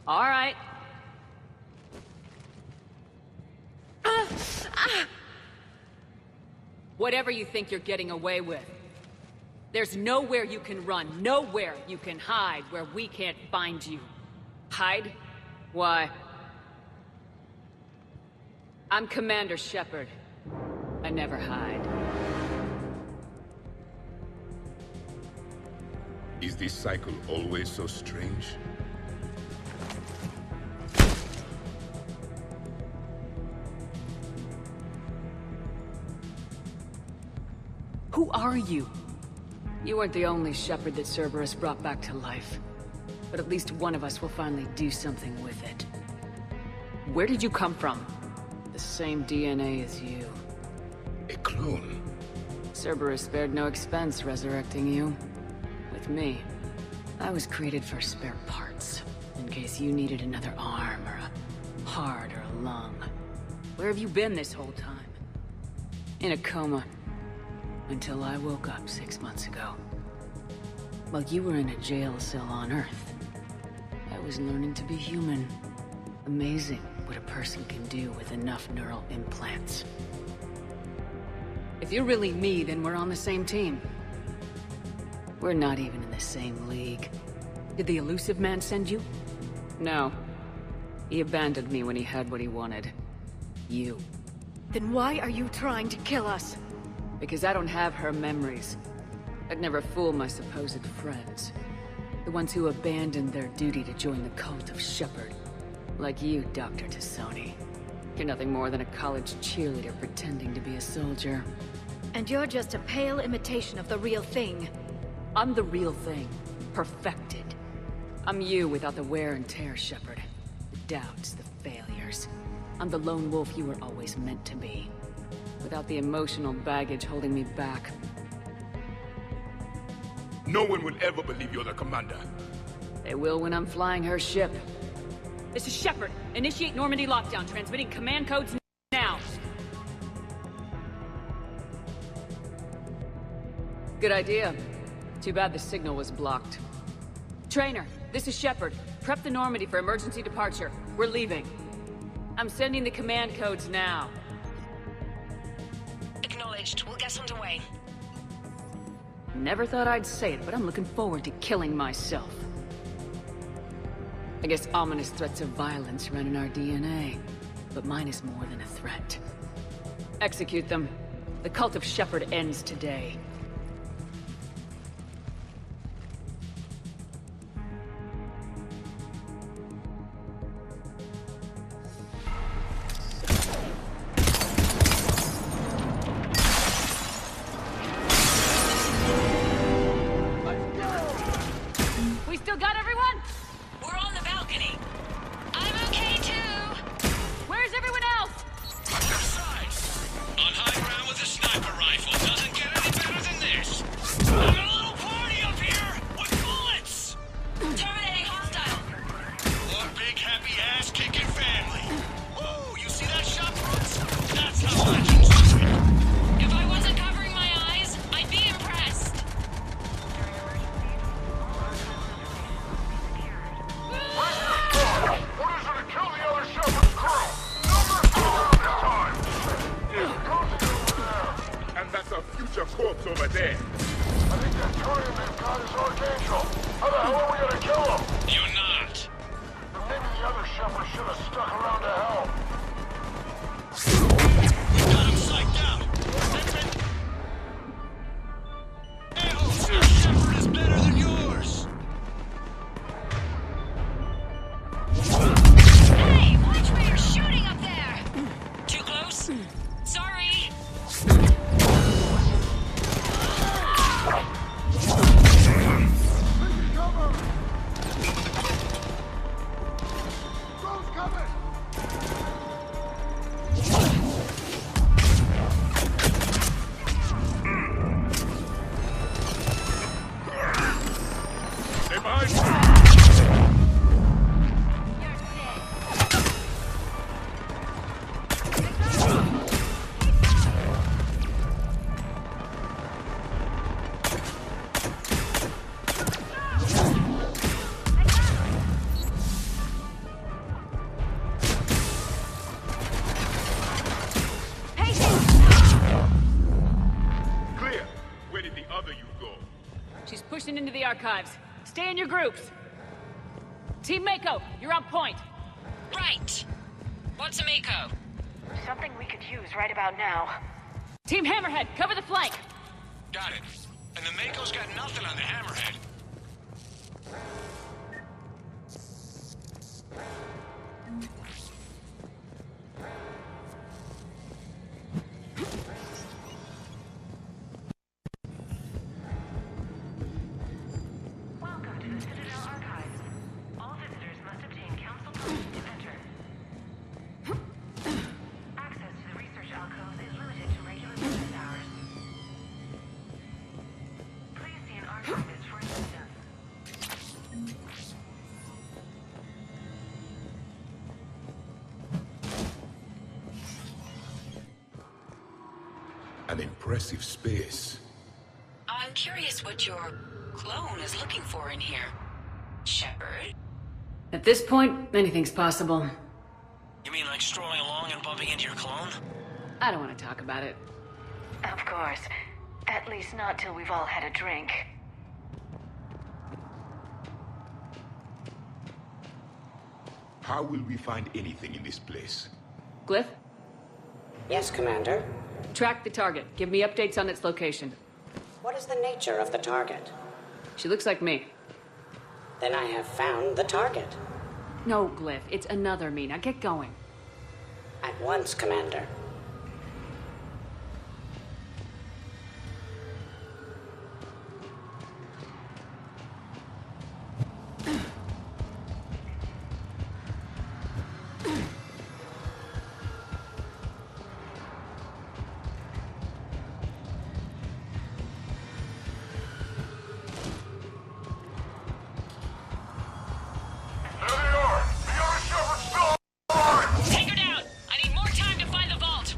S5: All right. Whatever you think you're getting away with. There's nowhere you can run, nowhere you can hide where we can't find you. Hide? Why? I'm Commander Shepard. I never hide.
S17: Is this cycle always so strange?
S5: Who are you? You weren't the only Shepard that Cerberus brought back to life. But at least one of us will finally do something with it. Where did you come from? The same DNA as you.
S17: A clone?
S5: Cerberus spared no expense resurrecting you. With me, I was created for spare parts. In case you needed another arm, or a heart, or a lung. Where have you been this whole time? In a coma. Until I woke up 6 months ago. While you were in a jail cell on Earth, I was learning to be human. Amazing what a person can do with enough neural implants. If you're really me, then we're on the same team. We're not even in the same league. Did the elusive man send you? No. He abandoned me when he had what he wanted. You.
S1: Then why are you trying to kill us?
S5: Because I don't have her memories. I'd never fool my supposed friends. The ones who abandoned their duty to join the cult of Shepard. Like you, Dr. Tassoni. You're nothing more than a college cheerleader pretending to be a soldier.
S1: And you're just a pale imitation of the real thing.
S5: I'm the real thing. Perfected. I'm you without the wear and tear, Shepard. The doubts, the failures. I'm the lone wolf you were always meant to be. Without the emotional baggage holding me back.
S17: No one will ever believe you're the commander.
S5: They will when I'm flying her ship. This is Shepard. Initiate Normandy lockdown, transmitting command codes now. Good idea. Too bad the signal was blocked. Trainer, this is Shepard. Prep the Normandy for emergency departure. We're leaving. I'm sending the command codes now.
S12: Acknowledged. We'll get underway.
S5: Never thought I'd say it, but I'm looking forward to killing myself. I guess ominous threats of violence run in our DNA, but mine is more than a threat. Execute them. The cult of Shepard ends today.
S9: On high ground with a sniper rifle doesn't get any better than
S17: over there.
S9: I think that Turian they've got is Archangel. How the hell are we gonna kill him?
S3: You're not.
S9: Then maybe the other Shepherd should have stuck around to help.
S3: We got him psyched out. Their Shepherd is better than yours.
S13: Hey, watch where you're shooting up there!
S12: Too close? Sorry.
S9: Ghost coming!
S17: Stay behind me. Clear. Where did the other you go?
S5: She's pushing into the archives. Stay in your groups. Team Mako, you're on point.
S12: Right. What's a Mako?
S25: Something we could use right about now.
S5: Team Hammerhead, cover the flank.
S3: Got it. And the Mako's got nothing on the Hammerhead.
S25: Welcome to the Citadel Archives. All visitors must obtain council permission to enter. Access to the research alcove is limited to regular business hours. Please see an archivist for assistance.
S17: An impressive space.
S12: I'm curious what your clone is looking for in here. Shepard?
S2: At this point, anything's possible.
S3: You mean like strolling along and bumping into your clone?
S2: I don't want to talk about it.
S25: Of course. At least not till we've all had a drink.
S17: How will we find anything in this place?
S2: Glyph,
S10: Yes, Commander.
S2: track the target. Give me updates on its location.
S10: What is the nature of the target?
S2: She looks like me.
S10: Then I have found the target.
S2: No, Glyph, it's another me. Now get going.
S10: At once, Commander.
S12: Take her down! I need more time to find the vault!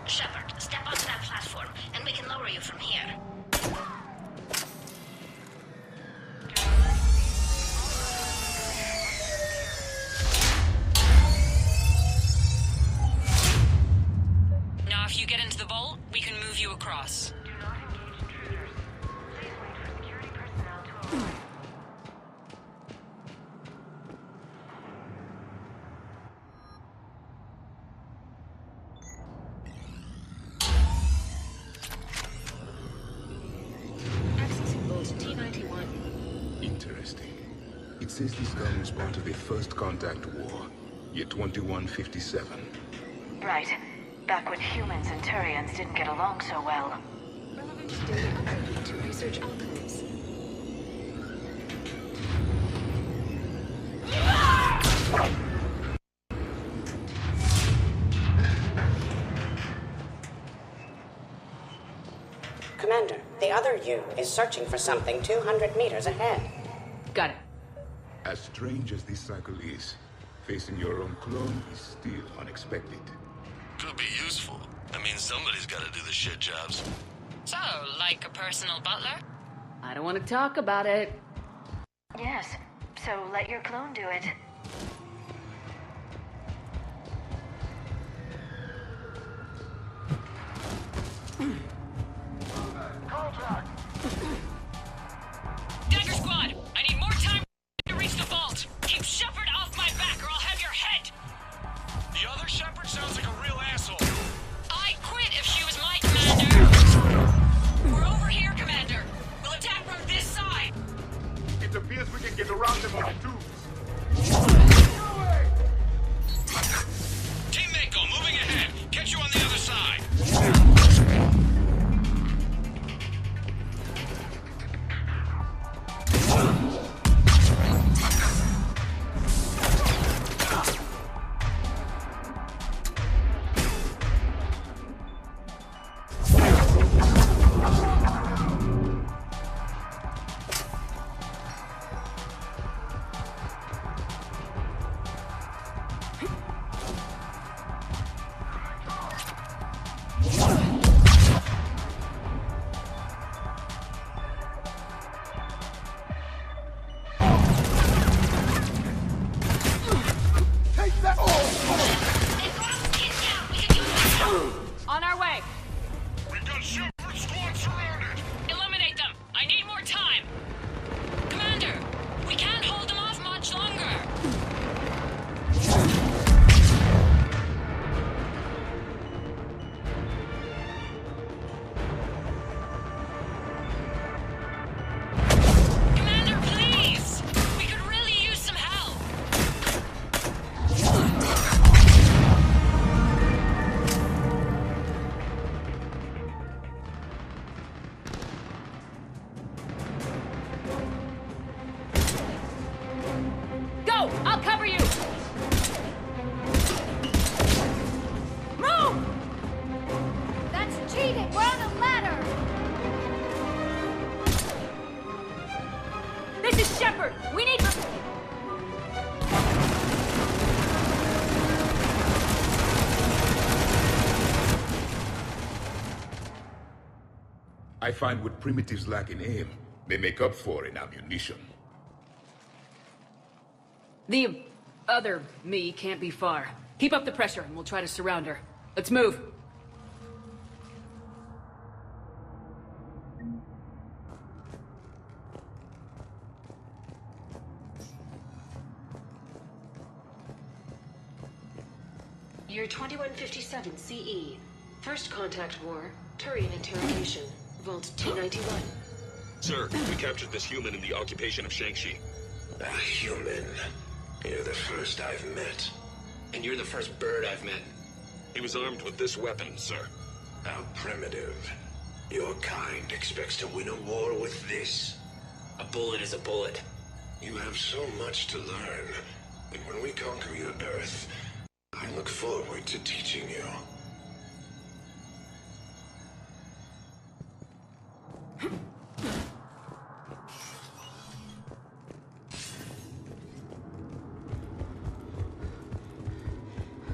S25: Shepard, step onto that platform, and we can lower you from here.
S12: Now if you get into the vault, we can move you across.
S25: Do not engage intruders. Please wait for security personnel to arrive.
S12: Accessing vault T91.
S17: Interesting. It says this gun was part of the First Contact War, year 2157.
S25: Right. Back when humans and Turians didn't get along so well.
S13: Relevant data uploaded to research alcoves.
S10: Commander, the other you is searching for something 200 meters ahead.
S2: Got it.
S17: As strange as this cycle is, facing your own clone is still unexpected.
S3: Could be useful. I mean, somebody's got to do the shit jobs.
S12: So, like a personal butler?
S2: I don't want to talk about it.
S25: Yes, so let your clone do it.
S9: Contact!
S12: Dagger Squad, I need more time to reach the vault. Keep Shepard off my back or I'll have your head.
S9: The other Shepard sounds like a real asshole.
S12: I quit if she was my commander. We're over here, Commander. We'll attack from this side.
S17: It appears we can get around them with tubes.
S9: Team Mako, moving ahead. Catch you on the other side.
S12: On our way.
S9: We've got Shepard squad surrounded.
S12: Eliminate them. I need more time. Commander, we can't hold them off much longer. Commander, please. We could really use some help. Go! I'll cover you! Move!
S14: That's cheating! We're on a ladder!
S12: This is Shepard! We need to...
S17: I find what primitives lack in aim, they make up for in ammunition.
S2: The other me can't be far. Keep up the pressure and we'll try to surround her. Let's move.
S15: Year 2157 CE. First contact war. Turian interrogation. Vault 291.
S16: Sir, we captured this human in the occupation of Shang-Chi.
S22: A human? You're the first I've met.
S16: And you're the first bird I've met. He was armed with this weapon, sir.
S22: How primitive. Your kind expects to win a war with this.
S16: A bullet is a bullet.
S22: You have so much to learn. And when we conquer your Earth, I look forward to teaching you.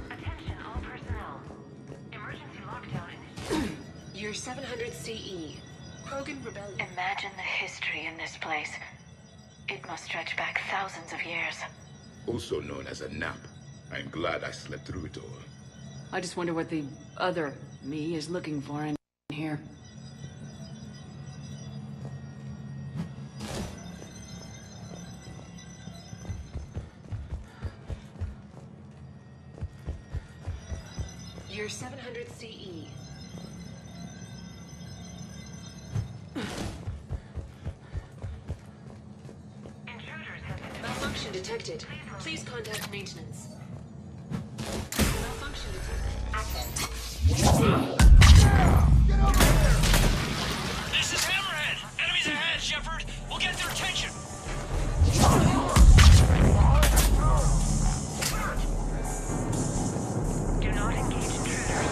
S25: Attention all personnel. Emergency lockdown in
S15: Year 700 CE. Krogan Rebellion.
S25: Imagine the history in this place. It must stretch back thousands of years.
S17: Also known as a nap. I'm glad I slept through it all.
S2: I just wonder what the other me is looking for in here.
S15: Year 700 CE. Malfunction detected. Please contact maintenance. Malfunction detected.
S9: This is Hammerhead. Enemies ahead, Shepard. We'll get their attention.
S25: Do not engage intruders.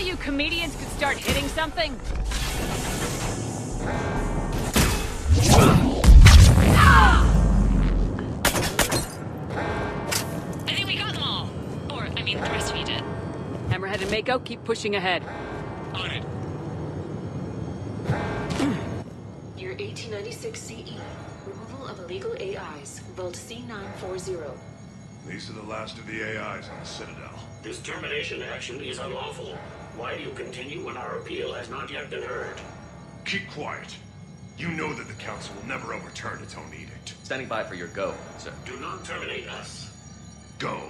S5: you comedians could start hitting something?
S12: I think we got them all. Or, I mean, the rest of you did.
S2: Hammerhead and Mako, keep pushing ahead.
S16: On it.
S15: Year 1896 CE. Removal of illegal AIs. Vault C940.
S4: These are the last of the AIs on the Citadel.
S18: This termination action is unlawful. Why do you continue when our appeal has not yet been heard?
S4: Keep quiet. You know that the Council will never overturn its own edict.
S19: Standing by for your go, sir.
S18: Do not terminate us.
S4: Go.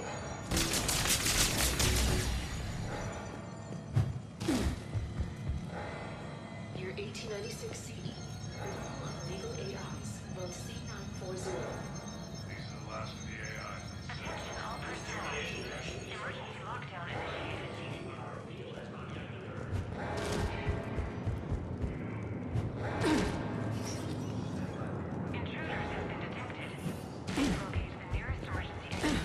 S15: Year 1896 CE. Removal of illegal AIs. Vault C940.
S4: These are the last of the AIs.
S25: Attention all personnel. Emergency lockdown initiated.
S18: Our appeal has not yet been heard.
S25: Intruders have been detected. Please locate the nearest emergency exit.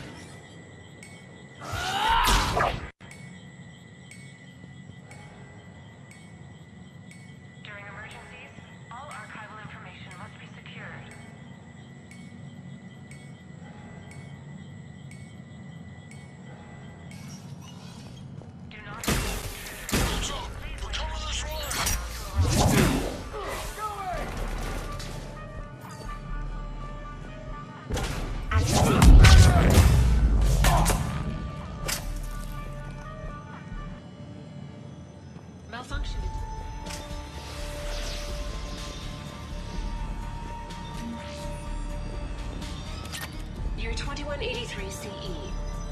S25: During emergencies, all archival information must be secured. Do not
S9: What's up? We're coming this way!
S15: Malfunction. Year 2183 CE.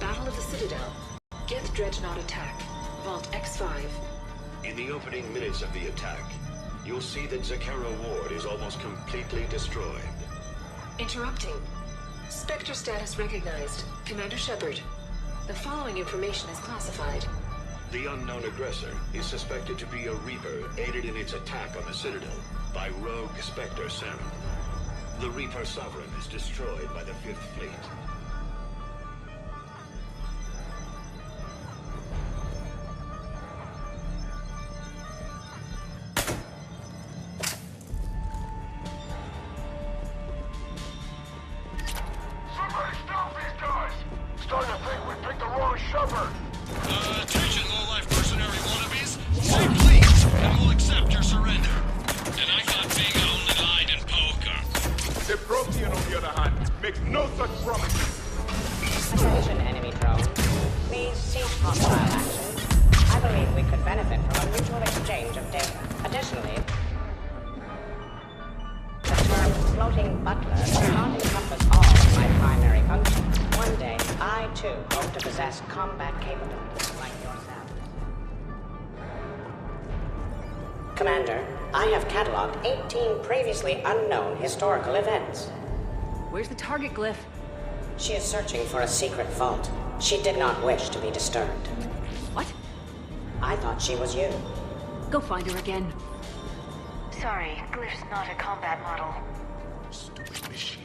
S15: Battle of the Citadel. Geth Dreadnought attack. Vault X5.
S3: In the opening minutes of the attack, you'll see that Zakara Ward is almost completely destroyed.
S15: Interrupting. Spectre status recognized. Commander Shepard. The following information is classified.
S3: The unknown aggressor is suspected to be a Reaper aided in its attack on the Citadel by rogue Spectre Saren. The Reaper Sovereign is destroyed by the Fifth Fleet.
S9: Somebody stop these guys! Starting to think we picked the wrong Shepard!
S16: Attention, low-life mercenary wannabes. Say please, and we'll accept your surrender. And I thought Vega only lied in poker.
S17: The Prothean, on the other hand, makes no such promises.
S10: Attention, enemy drone. Please cease hostile action. I believe we could benefit from a mutual exchange of data. Additionally, the term floating butler does not encompass all of my primary functions. One day, I too hope to possess combat capabilities like yourself. Commander, I have cataloged 18 previously unknown historical events.
S2: Where's the target glyph?
S10: She is searching for a secret vault. She did not wish to be disturbed.
S2: What?
S10: I thought she was you.
S2: Go find her again.
S25: Sorry, Glyph's not a combat model.
S4: Stupid machine.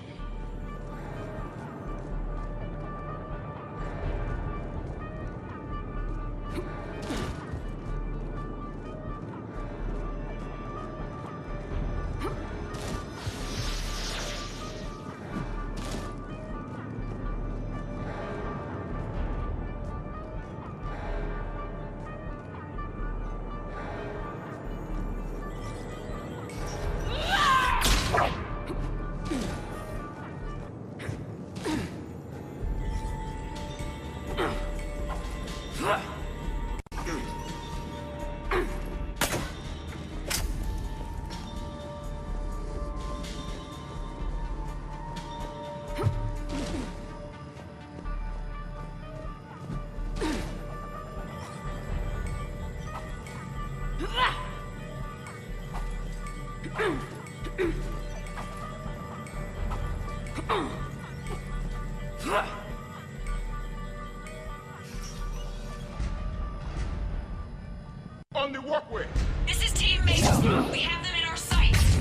S17: On the walkway!
S12: This is Team Mako. We have them in our sights.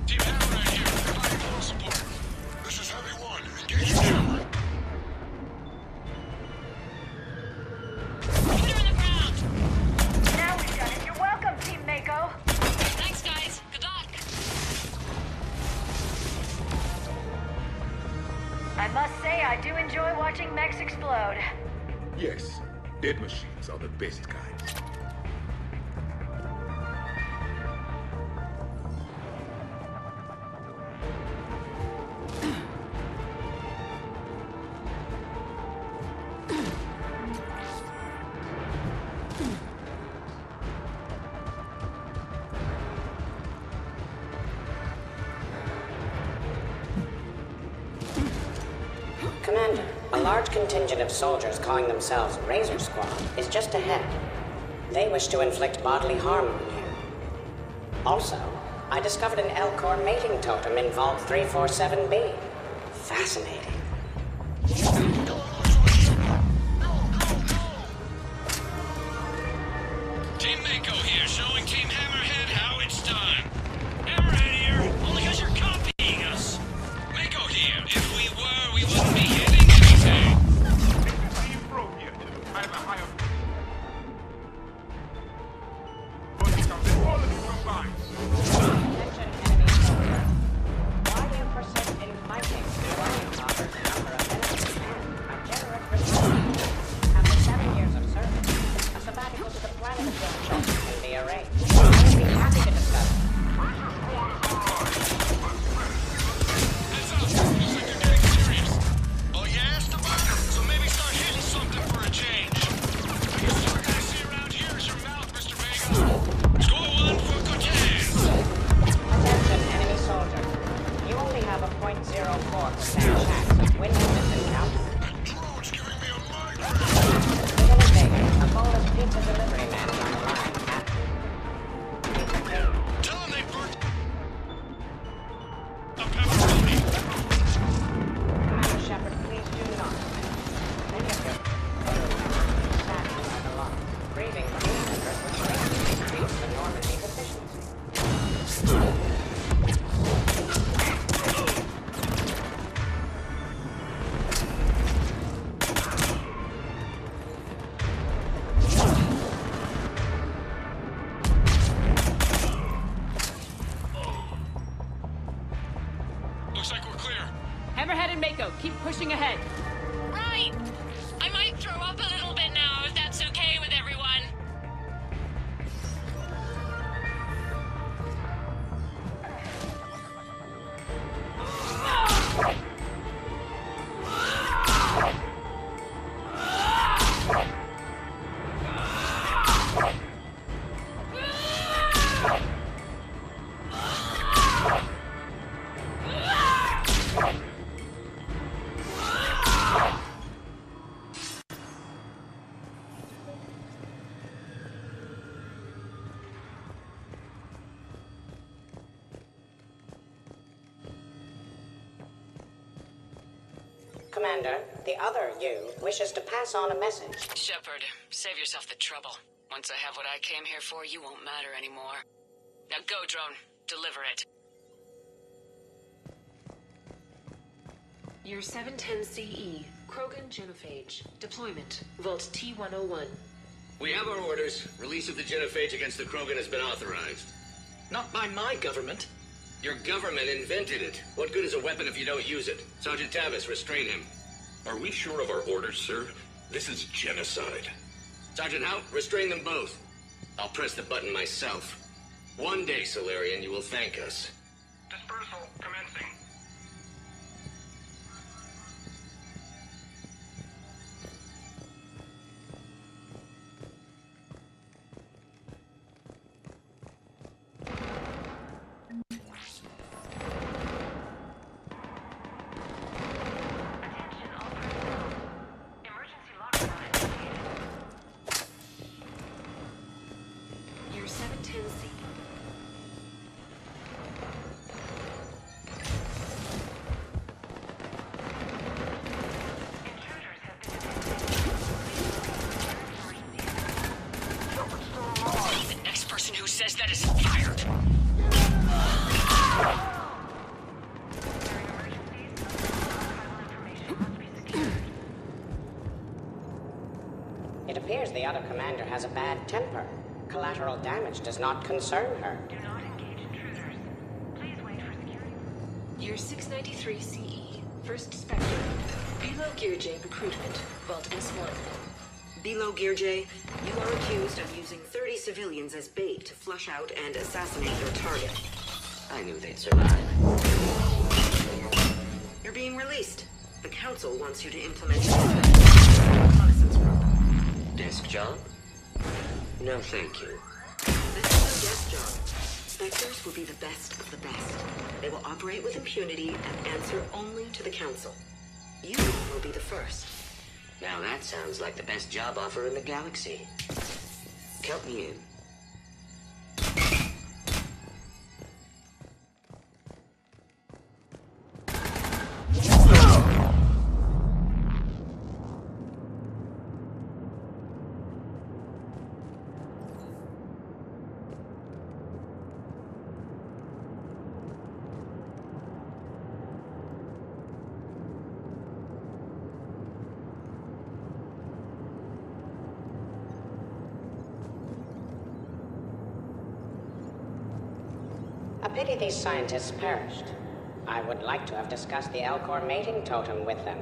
S16: Team Hammerhead here, providing moral support. This is Heavy 1. Engaging now.
S12: Put her in the ground.
S25: Now we
S14: watching mechs explode.
S17: Yes, dead machines are the best kind.
S10: Commander, a large contingent of soldiers calling themselves Razor Squad is just ahead. They wish to inflict bodily harm on you. Also, I discovered an Elcor mating totem in Vault 347B. Fascinating.
S16: Team Mako here, showing Team Hammerhead how it's done. Hammerhead here, only because you're copying us. Mako here, if we were, we wouldn't be hitting anything.
S9: I have a higher... But it's a all of you combined.
S10: Why do you persist in fighting? One offers a number of benefits and a generous response. After 7 years of service, a sabbatical to the planet of your choice can be arranged. I would be happy to discuss it.
S16: Heads up, looks like you're getting serious. Oh, you asked about it, so maybe start hitting something for a change. Biggest target I see around here is your mouth, Mr. Vega. Score one for Cortez.
S10: Attention, enemy soldier. You only have a 0.04% chance of winning this encounter.
S16: Drone's giving me a migraine.
S10: Lieutenant Vega, a bonus pizza delivery man is on the line.
S16: Tell them they burnt a pepperoni.
S10: Commander Shepard, please do not. Many of your saddened by the loss. Grieving for these members would greatly increase the Normandy's efficiency.
S16: Looks like we're clear.
S5: Hammerhead and Mako, keep pushing ahead.
S12: Right! I might throw up a little bit now, if that's okay with everyone.
S10: Commander, the other you wishes to pass on a message.
S12: Shepard, save yourself the trouble. Once I have what I came here for, you won't matter anymore. Now go, drone. Deliver it.
S15: Year 710 CE, Krogan Genophage. Deployment, Vault T-101.
S18: We have our orders. Release of the genophage against the Krogan has been authorized. Not by my government. Your government invented it. What good is a weapon if you don't use it? Sergeant Tavis, restrain him.
S4: Are we sure of our orders, sir? This is genocide.
S18: Sergeant Hout, restrain them both. I'll press the button myself. One day, Solarian, you will thank us.
S9: Dispersal commencing.
S15: Year 710 CE.
S12: The next person who says that is fired.
S10: It appears the other commander has a bad temper. Collateral damage does not concern her.
S25: Do not engage intruders. Please wait for security.
S15: Year 693 CE, First Spectre. Below Gear J recruitment, Vault S1.
S6: Below Gear J, you are accused of using 30 civilians as bait to flush out and assassinate your target.
S18: I knew they'd survive.
S6: You're being released. The Council wants you to implement a reconnaissance group.
S18: Desk job? No, thank you.
S6: This is no desk job. Spectres will be the best of the best. They will operate with impunity and answer only to the Council. You will be the first.
S18: Now that sounds like the best job offer in the galaxy. Count me in.
S10: A pity these scientists perished. I would like to have discussed the Elcor mating totem with them.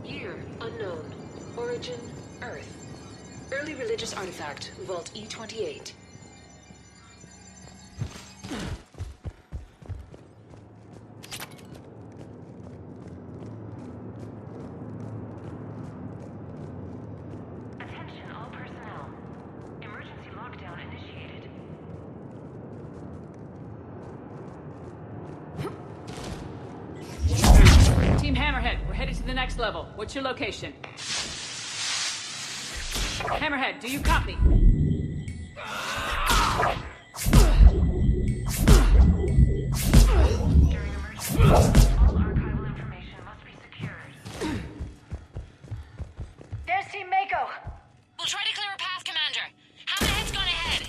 S15: Year, unknown. Origin, Earth. Early religious artifact, Vault E28.
S25: Attention all personnel. Emergency lockdown initiated.
S5: Team Hammerhead, we're headed to the next level. What's your location? Hammerhead, do you copy?
S25: During emergency, all archival information must be secured.
S14: There's Team Mako.
S12: We'll try to clear a path, Commander. Hammerhead's gone ahead.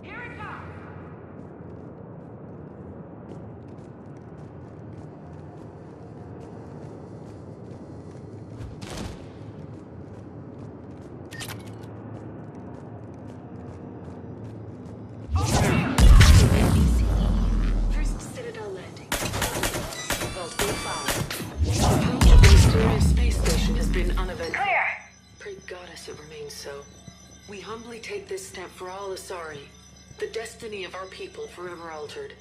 S25: Here it comes!
S15: First Citadel landing. Vault A5. Approach of the mysterious space station has been uneventful.
S14: Clear.
S15: Pray Goddess it remains so. We humbly take this step for all Asari, the destiny of our people forever altered.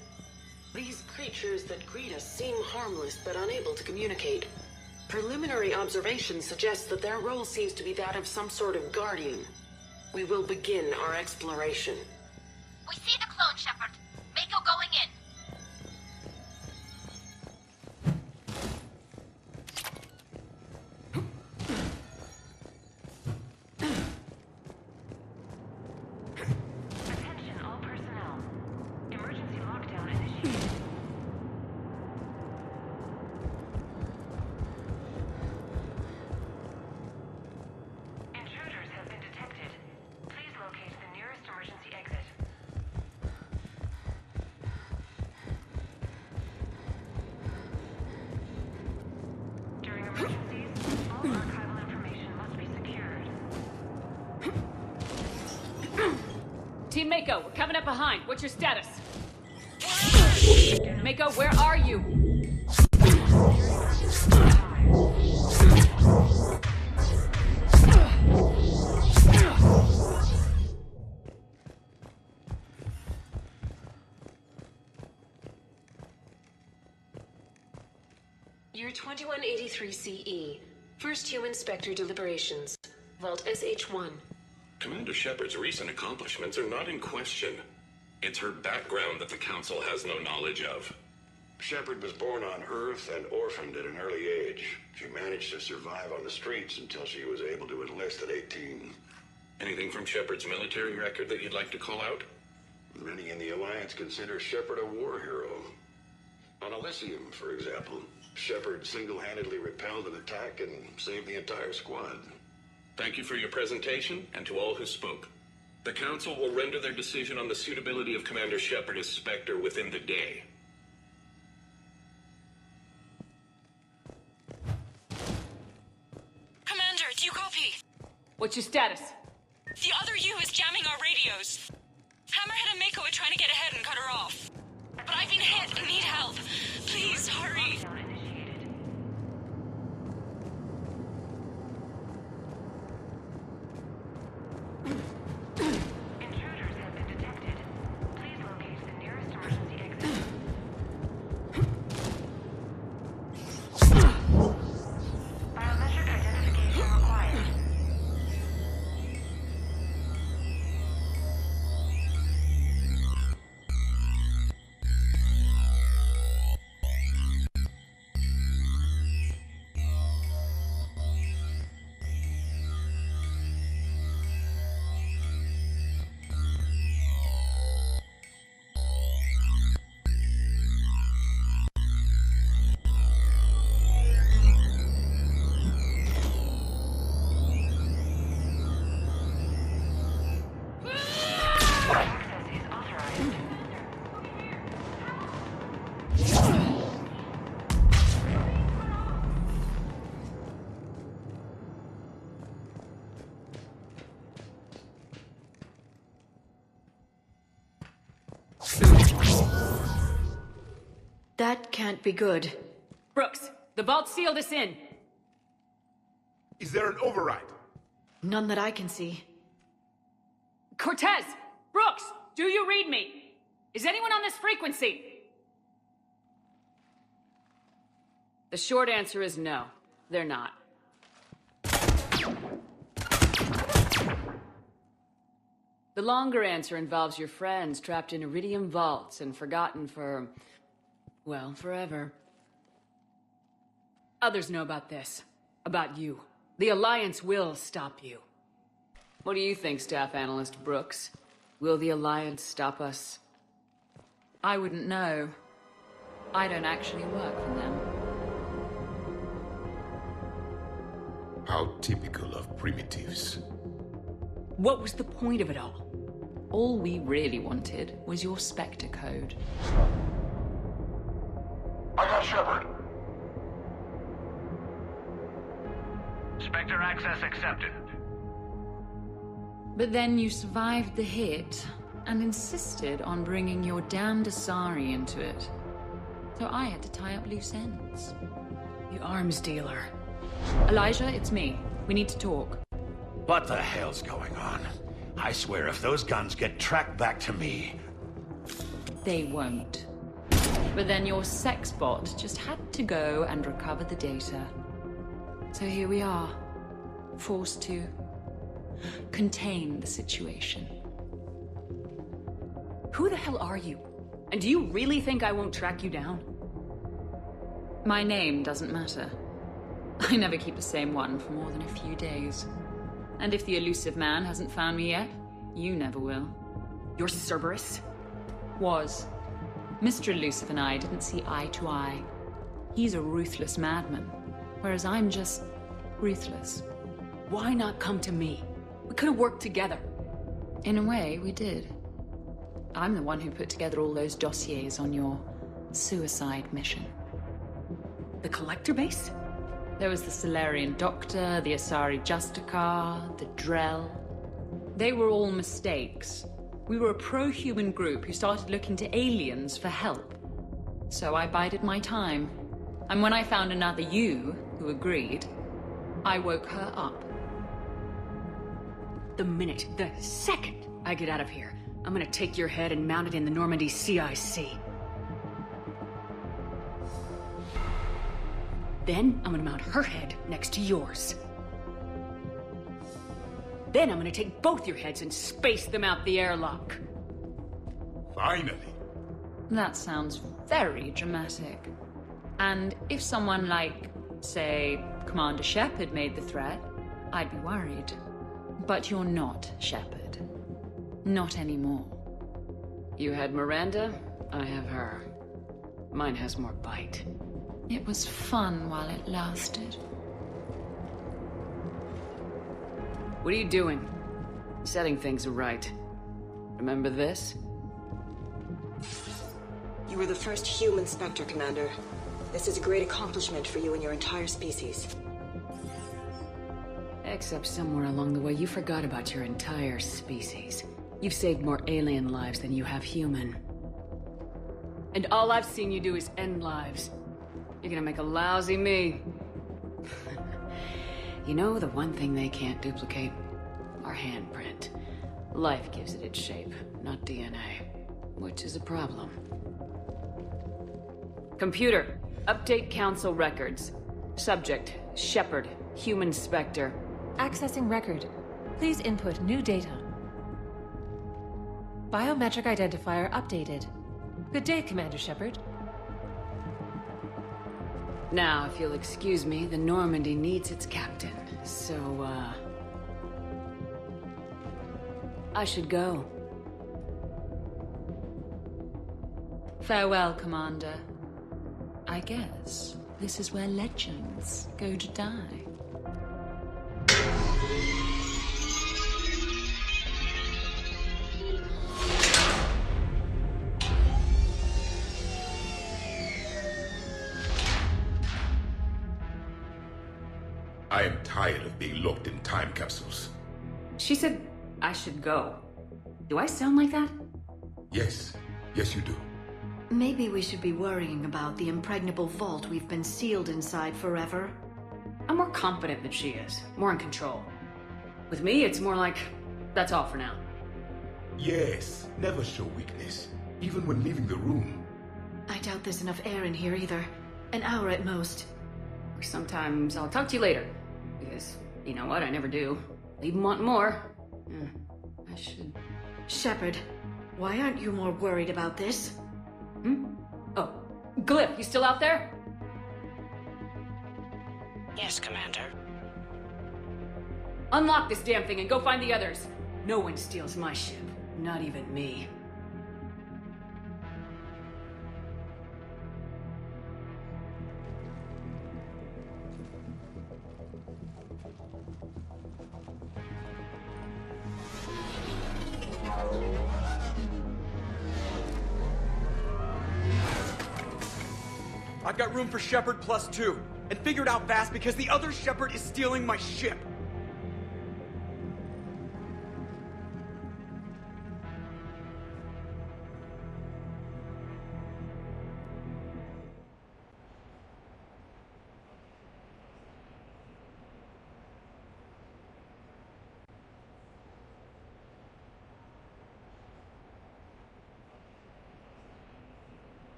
S15: These creatures that greet us seem harmless but unable to communicate. Preliminary observations suggest that their role seems to be that of some sort of guardian. We will begin our exploration.
S12: We see the clone, Shepard. Mako going in.
S25: Attention all personnel. Emergency lockdown initiated. Intruders have been detected. Please locate the nearest emergency exit. During emergencies, all archival information must be secured.
S5: Team Mako, we're coming up behind. What's your status? Mako, where are you?
S15: Year 2183 CE. First Human Spectre deliberations. Vault SH1.
S7: Commander Shepard's recent accomplishments are not in question. It's her background that the Council has no knowledge of.
S3: Shepard was born on Earth and orphaned at an early age. She managed to survive on the streets until she was able to enlist at 18.
S7: Anything from Shepard's military record that you'd like to call out?
S3: Many in the Alliance consider Shepard a war hero. On Elysium, for example, Shepard single-handedly repelled an attack and saved the entire squad.
S7: Thank you for your presentation, and to all who spoke. The Council will render their decision on the suitability of Commander Shepard as Spectre within the day.
S12: Commander, do you copy?
S5: What's your status?
S12: The other U is jamming our radios. Hammerhead and Mako are trying to get ahead and cut her off. But I've been hit and need help. Please, hurry.
S25: Intruders have been detected. Please locate the nearest emergency exit. Biometric identification required.
S1: That can't be good.
S5: Brooks, the vault sealed us in.
S17: Is there an override?
S1: None that I can see.
S5: Cortez! Brooks! Do you read me? Is anyone on this frequency? The short answer is no. They're not. The longer answer involves your friends trapped in Iridium vaults and forgotten for... well, forever. Others know about this. About you. The Alliance will stop you. What do you think, Staff Analyst Brooks? Will the Alliance stop us? I wouldn't know. I don't actually work for them.
S17: How typical of primitives.
S5: What was the point of it all? All we really wanted was your Spectre code.
S9: I got Shepard.
S3: Spectre access accepted.
S5: But then you survived the hit and insisted on bringing your damned Asari into it. So I had to tie up loose ends. You arms dealer. Elijah, it's me. We need to talk.
S11: What the hell's going on? I swear if those guns get tracked back to me...
S5: They won't. But then your sex bot just had to go and recover the data. So here we are, forced to contain the situation. Who the hell are you? And do you really think I won't track you down? My name doesn't matter. I never keep the same one for more than a few days. And if the elusive man hasn't found me yet, you never will. You're Cerberus? Was. Mr. Elusive and I didn't see eye to eye. He's a ruthless madman, whereas I'm just ruthless. Why not come to me? We could have worked together. In a way, we did. I'm the one who put together all those dossiers on your suicide mission. The Collector base? There was the Solarian Doctor, the Asari Justicar, the Drell. They were all mistakes. We were a pro-human group who started looking to aliens for help. So I bided my time. And when I found another you who agreed, I woke her up. The minute, the second I get out of here, I'm gonna take your head and mount it in the Normandy CIC. Then I'm gonna mount her head next to yours. Then I'm gonna take both your heads and space them out the airlock.
S17: Finally.
S5: That sounds very dramatic. And if someone like, say, Commander Shepard made the threat, I'd be worried. But you're not Shepard. Not anymore. You had Miranda, I have her.
S2: Mine has more bite.
S5: It was fun while it lasted.
S2: What are you doing? Setting things right. Remember this?
S6: You were the first human Spectre, Commander. This is a great accomplishment for you and your entire species.
S2: Except somewhere along the way you forgot about your entire species. You've saved more alien lives than you have human. And all I've seen you do is end lives. You're gonna make a lousy me. You know, the one thing they can't duplicate? Our handprint. Life gives it its shape, not DNA. Which is a problem. Computer, update Council records. Subject, Shepard, human Spectre.
S19: Accessing record. Please input new data. Biometric identifier updated. Good day, Commander Shepard.
S2: Now, if you'll excuse me, the Normandy needs its captain. So, I should go.
S5: Farewell, Commander. I guess this is where legends go to die.
S17: I am tired of being locked in time capsules.
S2: She said I should go. Do I sound like that?
S17: Yes. Yes, you do.
S1: Maybe we should be worrying about the impregnable vault we've been sealed inside forever.
S2: I'm more confident than she is. More in control. With me, it's more like, that's all for now.
S17: Yes. Never show weakness. Even when leaving the room.
S1: I doubt there's enough air in here either. An hour at most.
S2: Sometimes I'll talk to you later. Because, you know what, I never do. Leave 'em wanting more. I should...
S1: Shepard, why aren't you more worried about this?
S2: Oh, Glyph, you still out there?
S10: Yes, Commander.
S2: Unlock this damn thing and go find the others. No one steals my ship. Not even me.
S20: I've got room for Shepard +2, and figure it out fast because the other Shepard is stealing my ship.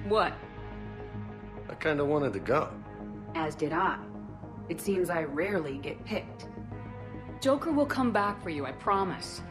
S2: What?
S8: I kinda wanted to go.
S2: As did I. It seems I rarely get picked. Joker will come back for you, I promise.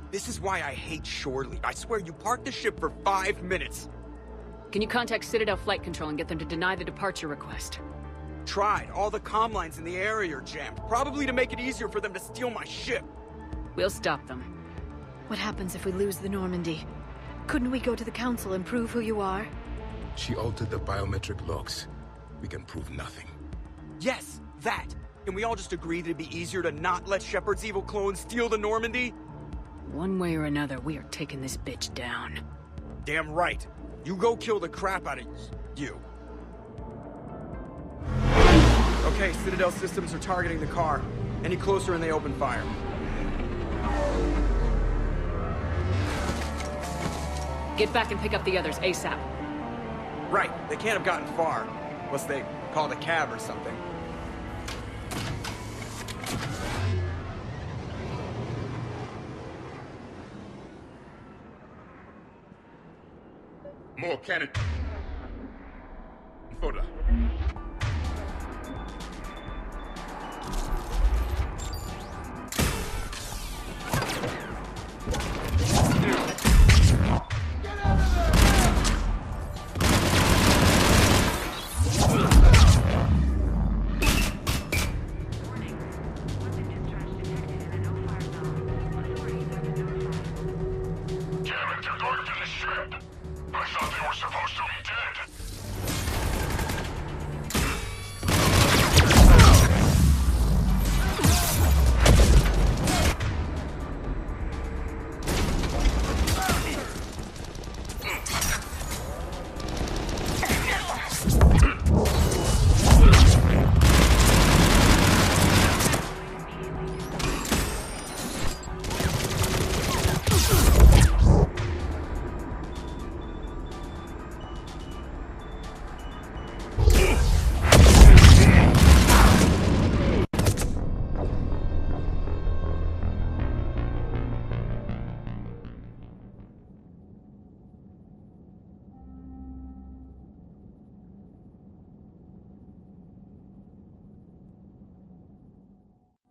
S20: This is why I hate shore leave. I swear you parked the ship for 5 minutes.
S2: Can you contact Citadel Flight Control and get them to deny the departure request?
S20: Tried. All the comm lines in the area are jammed. Probably to make it easier for them to steal my ship.
S2: We'll stop them.
S1: What happens if we lose the Normandy? Couldn't we go to the Council and prove who you are?
S4: She altered the biometric logs. We can prove nothing.
S20: Yes, that. Can we all just agree that it'd be easier to not let Shepard's evil clone steal the Normandy?
S2: One way or another, we are taking this bitch down.
S20: Damn right. You go kill the crap out of you. Okay, Citadel systems are targeting the car. Any closer and they open fire.
S2: Get back and pick up the others ASAP.
S20: Right, they can't have gotten far. Unless they called a cab or something.
S17: More cannon. Fodder.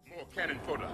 S17: More cannon fodder.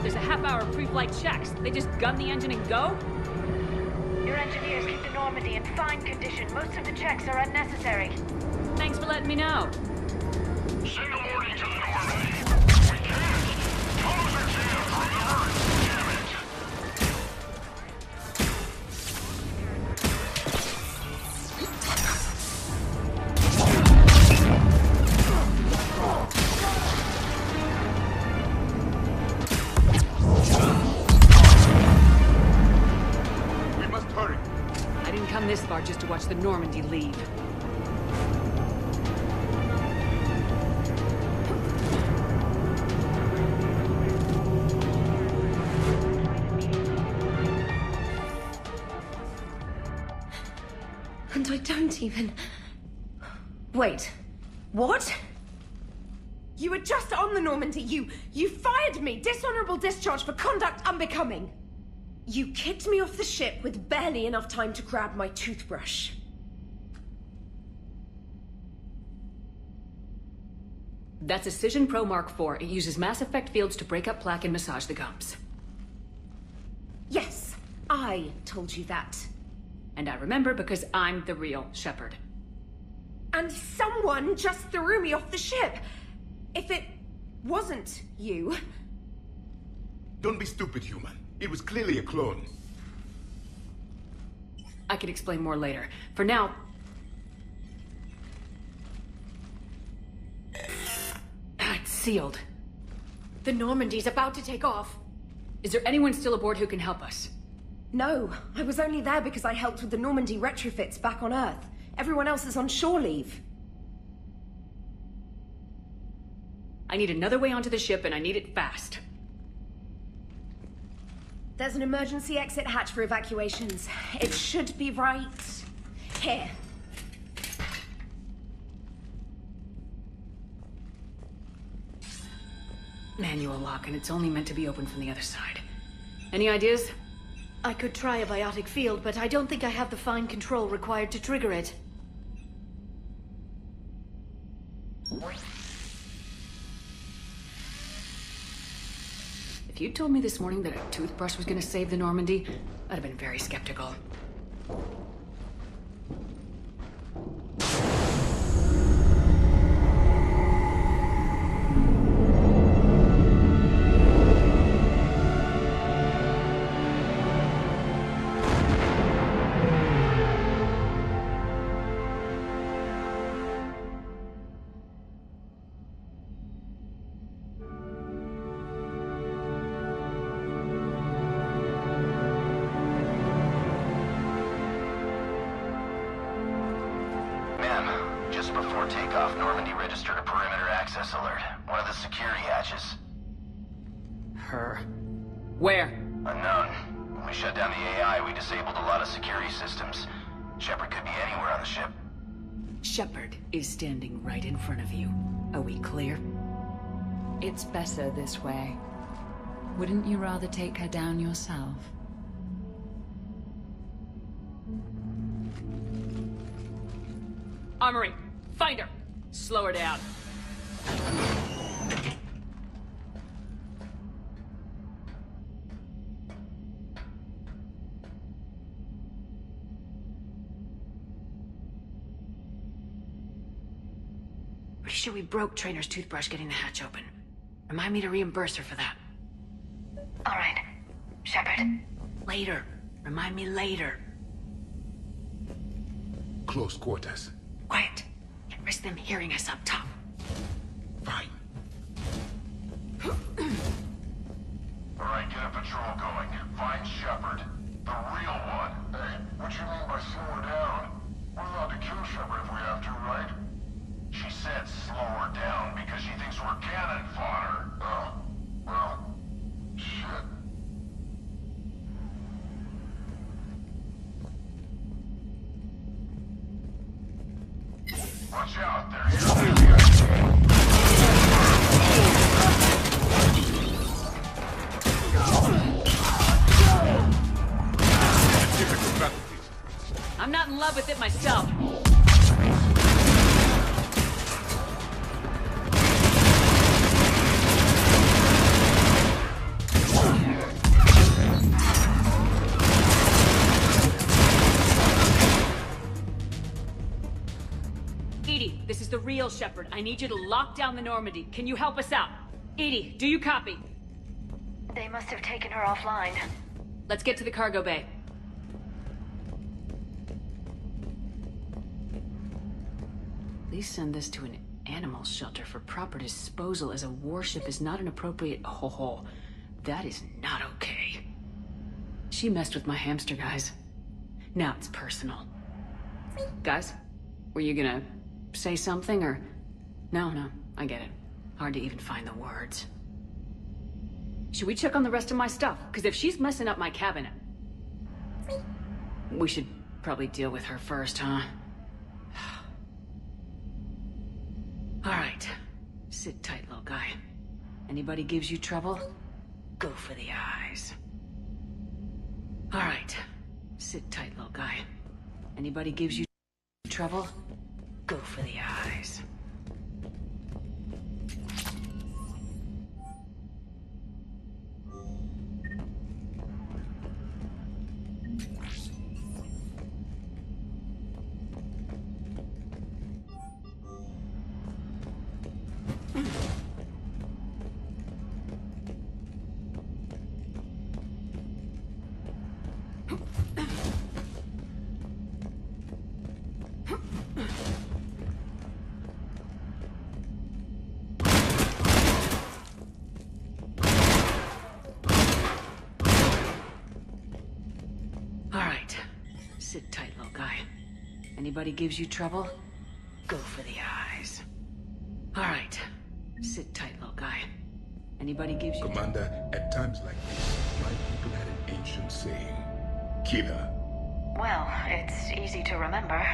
S5: there's a half hour of pre-flight checks. They just gun the engine and go?
S25: Your engineers keep the Normandy in fine condition. Most of the checks are unnecessary.
S5: Thanks for letting me know.
S9: Send a warning to the Normandy. We can't. Tunnels are jammed from the Earth. Damn it.
S17: We must hurry.
S2: I didn't come this far just to watch the Normandy leave.
S13: And I don't even... Wait. What? You were just on the Normandy. You fired me. Dishonorable discharge for conduct unbecoming. You kicked me off the ship with barely enough time to grab my toothbrush.
S2: That's a Cision Pro Mark IV. It uses mass effect fields to break up plaque and massage the gums.
S13: Yes, I told you that.
S2: And I remember because I'm the real Shepard.
S13: And someone just threw me off the ship. If it wasn't you...
S17: Don't be stupid, human. It was clearly a clone.
S2: I can explain more later. For now... It's sealed.
S13: The Normandy's about to take off.
S2: Is there anyone still aboard who can help us?
S13: No, I was only there because I helped with the Normandy retrofits back on Earth. Everyone else is on shore leave.
S2: I need another way onto the ship, and I need it fast.
S13: There's an emergency exit hatch for evacuations. It should be right here.
S2: Manual lock, and it's only meant to be opened from the other side. Any ideas?
S1: I could try a biotic field, but I don't think I have the fine control required to trigger it.
S2: If you told me this morning that a toothbrush was gonna save the Normandy, I'd have been very skeptical.
S3: Just before takeoff, Normandy registered a perimeter access alert. One of the security hatches.
S2: Her. Where?
S3: Unknown. When we shut down the AI, we disabled a lot of security systems. Shepard could be anywhere on the ship.
S2: Shepard is standing right in front of you. Are we clear?
S5: It's better this way. Wouldn't you rather take her down yourself?
S2: Armory! Find her! Slow her down. Pretty sure we broke Trainer's toothbrush getting the hatch open. Remind me to reimburse her for that.
S25: All right. Shepard?
S2: Later. Remind me later.
S17: Close quarters.
S2: Quiet. Can't risk them hearing us up top.
S17: Fine.
S9: Alright, get a patrol going. Find Shepard. The real one. Hey, what you mean by slow her down? We're allowed to kill Shepard if we have to, right? She said slow her down because she thinks we're cannon fodder. Oh, well, shit. Watch out, they're here.
S2: I'm not in love with it myself. real, Shepard. I need you to lock down the Normandy. Can you help us out? Edie, do you copy?
S1: They must have taken her offline.
S2: Let's get to the cargo bay. Please send this to an animal shelter for proper disposal, as a warship is not an appropriate... Oh, that is not okay. She messed with my hamster, guys. Now it's personal. Guys, were you gonna say something, or... No, I get it. Hard to even find the words. Should we check on the rest of my stuff? Because if she's messing up my cabinet... We should probably deal with her first, huh? Alright. Sit tight, little guy. Anybody gives you trouble, go for the eyes. Alright. Sit tight, little guy. Anybody gives you trouble, go for the eyes. Sit tight, little guy. Anybody gives you trouble, go for the eyes. Alright. Sit tight, little guy. Anybody gives you...
S17: Commander, at times like this, my people had an ancient saying. Killer.
S1: Well, it's easy to remember.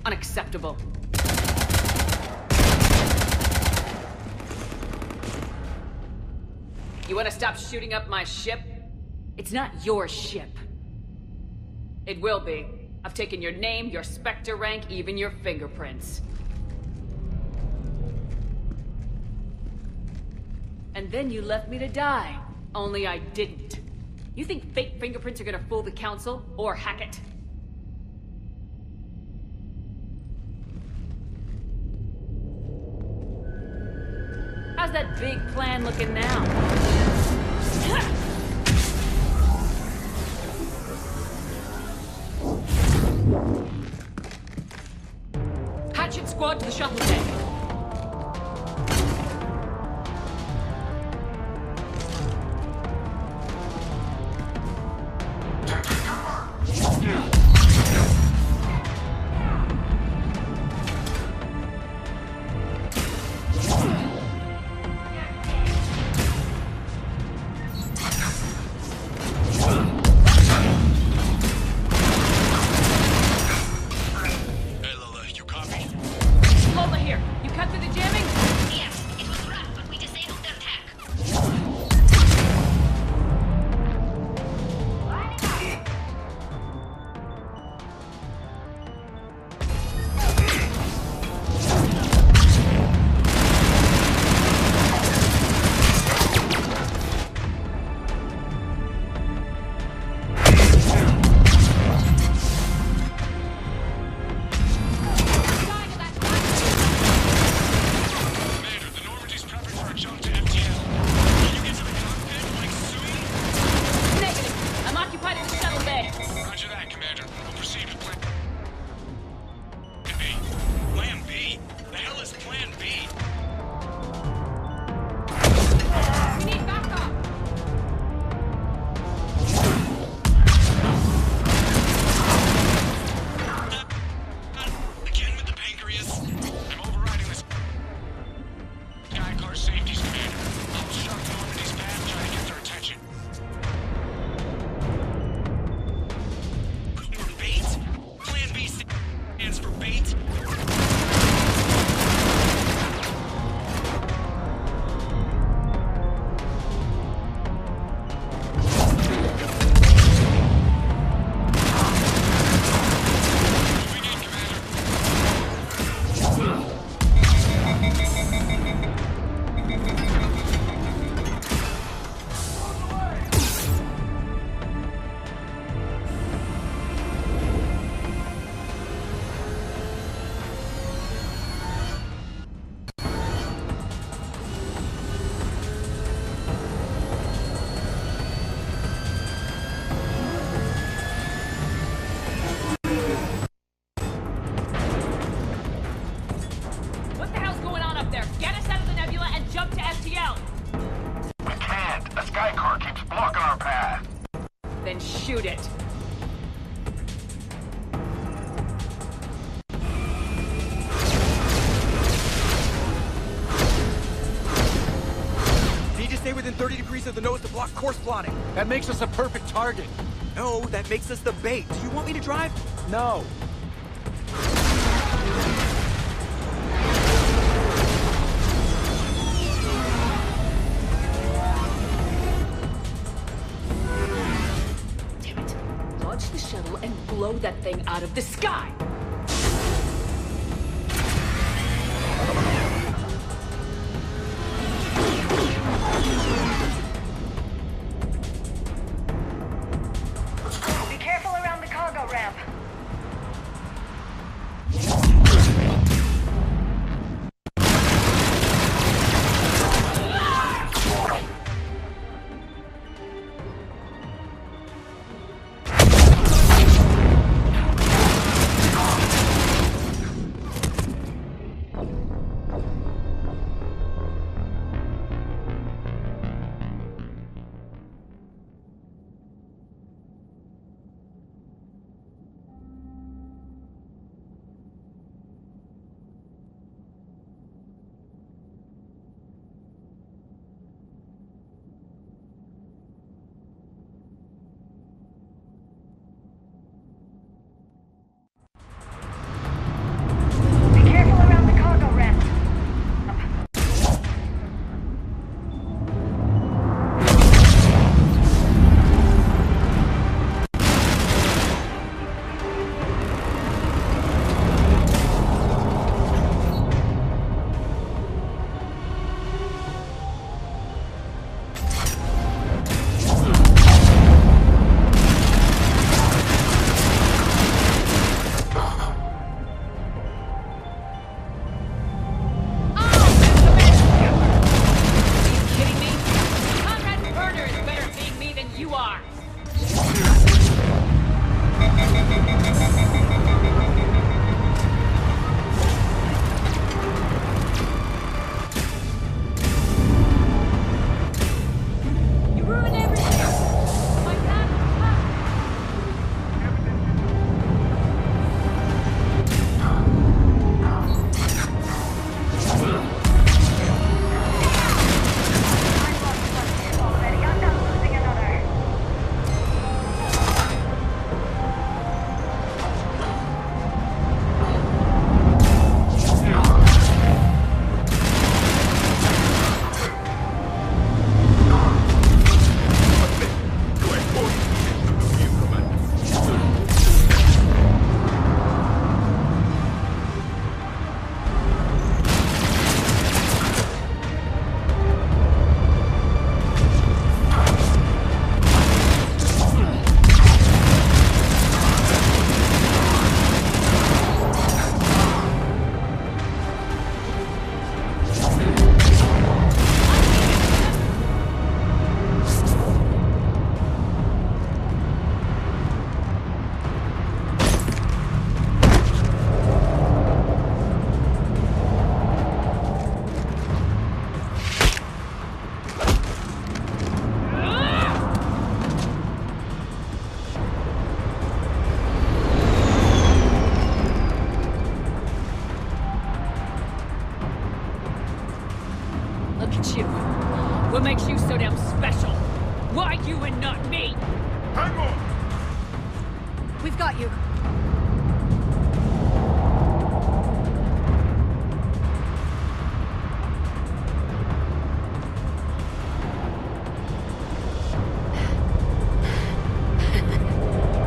S2: Unacceptable. You want to stop shooting up my ship? It's not your ship. It will be. I've taken your name, your Spectre rank, even your fingerprints. And then you left me to die. Only I didn't. You think fake fingerprints are gonna fool the Council, or Hackett? How's that big plan looking now? Hatchet squad to the shuttle deck. Here. shoot it.
S20: Need to stay within 30 degrees of the nose to block course plotting.
S16: That makes us a perfect target.
S20: No, that makes us the bait. Do you want me to drive?
S16: No.
S2: Damn it. Launch the shuttle and blow that thing out of the sky!
S25: Be careful around the cargo ramp. Be careful around the cargo ramp.
S2: Kidding me? Conrad Burner is better at being me than you are! You ruined everything! My plan
S25: Already, I'm not losing another.
S2: Look at you. What makes you so damn special? Why you and not me?
S17: Hang on!
S1: We've got you.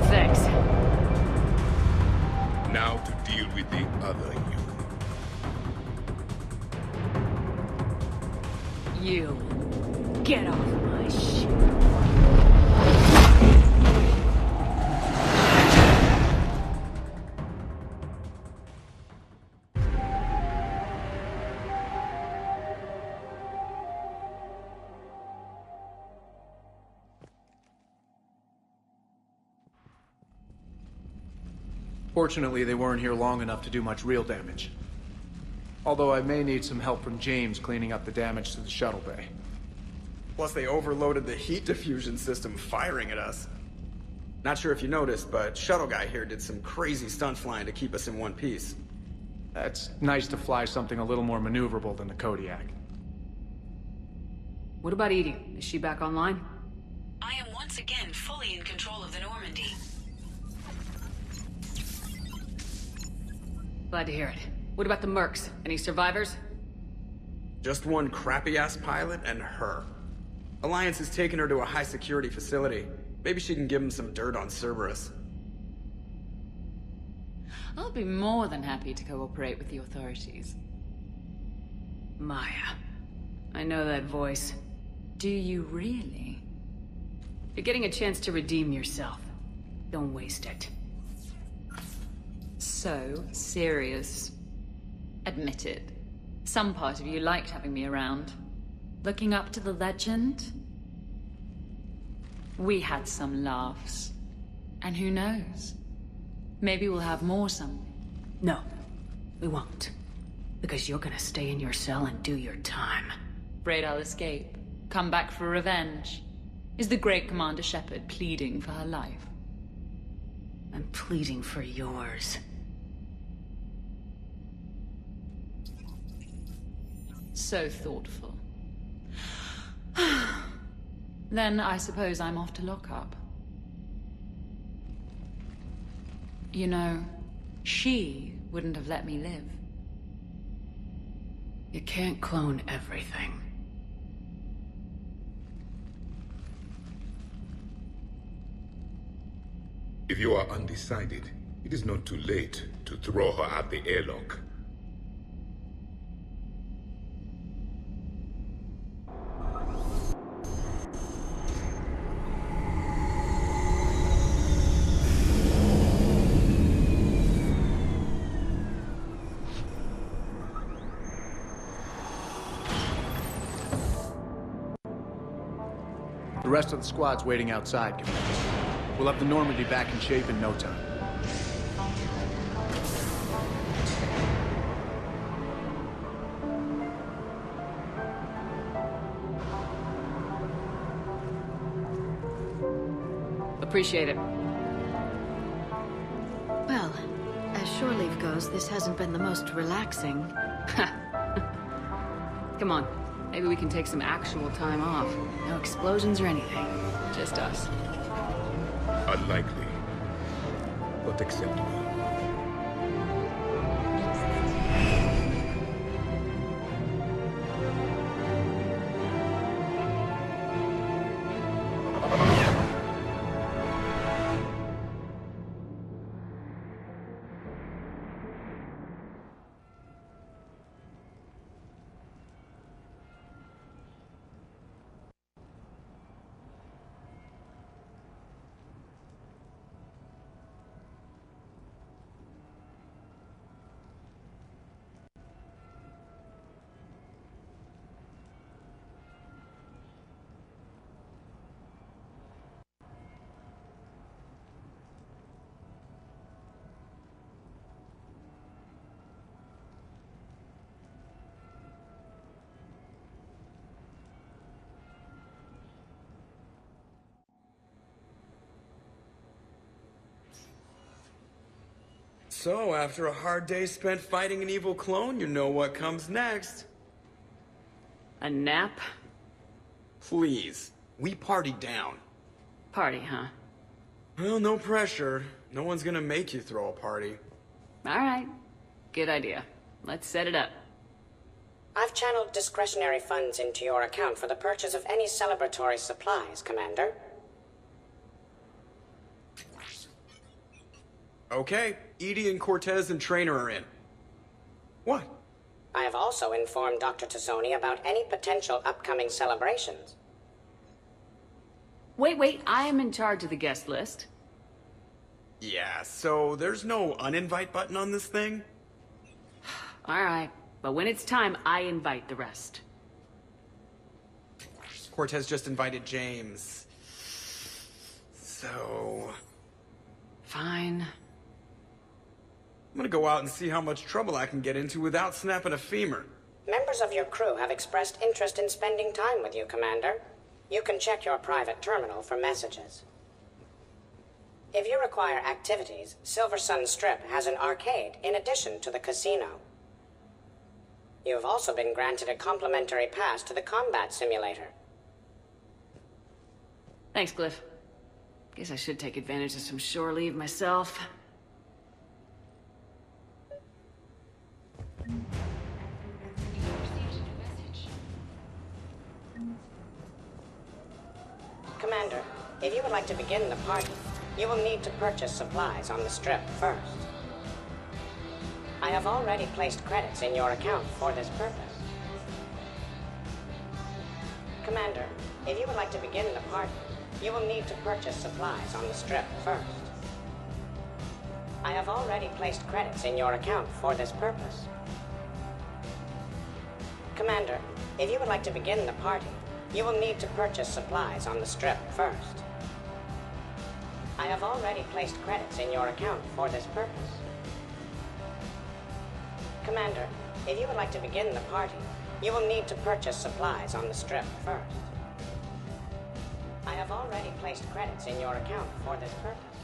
S2: Thanks.
S17: Now to deal with the other you.
S2: You. Get off my ship.
S16: Fortunately, they weren't here long enough to do much real damage. Although I may need some help from James cleaning up the damage to the shuttle bay.
S20: Plus they overloaded the heat diffusion system, firing at us. Not sure if you noticed, but Shuttle Guy here did some crazy stunt flying to keep us in one piece.
S16: That's nice to fly something a little more maneuverable than the Kodiak.
S2: What about Edie? Is she back online?
S12: I am once again fully in control of the Normandy.
S2: Glad to hear it. What about the mercs? Any survivors?
S20: Just one crappy-ass pilot and her. Alliance has taken her to a high-security facility. Maybe she can give him some dirt on Cerberus.
S2: I'll be more than happy to cooperate with the authorities. Maya. I know that voice. Do you really? You're getting a chance to redeem yourself. Don't waste it.
S5: So serious. Admit it. Some part of you liked having me around. Looking up to the legend. We had some laughs. And who knows? Maybe we'll have more someday.
S2: No, we won't. Because you're gonna stay in your cell and do your time.
S5: Afraid I'll escape. Come back for revenge. Is the great Commander Shepard pleading for her life?
S2: I'm pleading for yours.
S5: So thoughtful. Then I suppose I'm off to lockup. You know, she wouldn't have let me live.
S2: You can't clone everything.
S17: If you are undecided, it is not too late to throw her out the airlock.
S16: The rest of the squad's waiting outside, Commander. We'll have the Normandy back in shape in no time.
S2: Appreciate it.
S1: Well, as shore leave goes, this hasn't been the most relaxing.
S2: Come on. Maybe we can take some actual time off. No explosions or anything. Just us.
S17: Unlikely, but acceptable.
S20: So, after a hard day spent fighting an evil clone, you know what comes next.
S2: A nap?
S20: Please. We party down.
S2: Party, huh?
S20: Well, no pressure. No one's gonna make you throw a party.
S2: Alright. Good idea. Let's set it up.
S10: I've channeled discretionary funds into your account for the purchase of any celebratory supplies, Commander.
S20: Okay, Edie and Cortez and Trainer are in. What?
S10: I have also informed Dr. Tassoni about any potential upcoming celebrations.
S2: Wait, I am in charge of the guest list.
S20: Yeah, so there's no uninvite button on this thing?
S2: Alright, but when it's time, I invite the rest.
S20: Cortez just invited James. So...
S2: Fine.
S20: I'm gonna go out and see how much trouble I can get into without snapping a femur.
S10: Members of your crew have expressed interest in spending time with you, Commander. You can check your private terminal for messages. If you require activities, Silver Sun Strip has an arcade in addition to the casino. You have also been granted a complimentary pass to the combat simulator.
S2: Thanks, Cliff. Guess I should take advantage of some shore leave myself.
S10: Commander, if you would like to begin the party, you will need to purchase supplies on the Strip first. I have already placed credits in your account for this purpose. Commander, if you would like to begin the party, you will need to purchase supplies on the Strip first. I have already placed credits in your account for this purpose. Commander, if you would like to begin the party, you will need to purchase supplies on the Strip first. I have already placed credits in your account for this purpose. Commander, if you would like to begin the party, you will need to purchase supplies on the Strip first. I have already placed credits in your account for this purpose.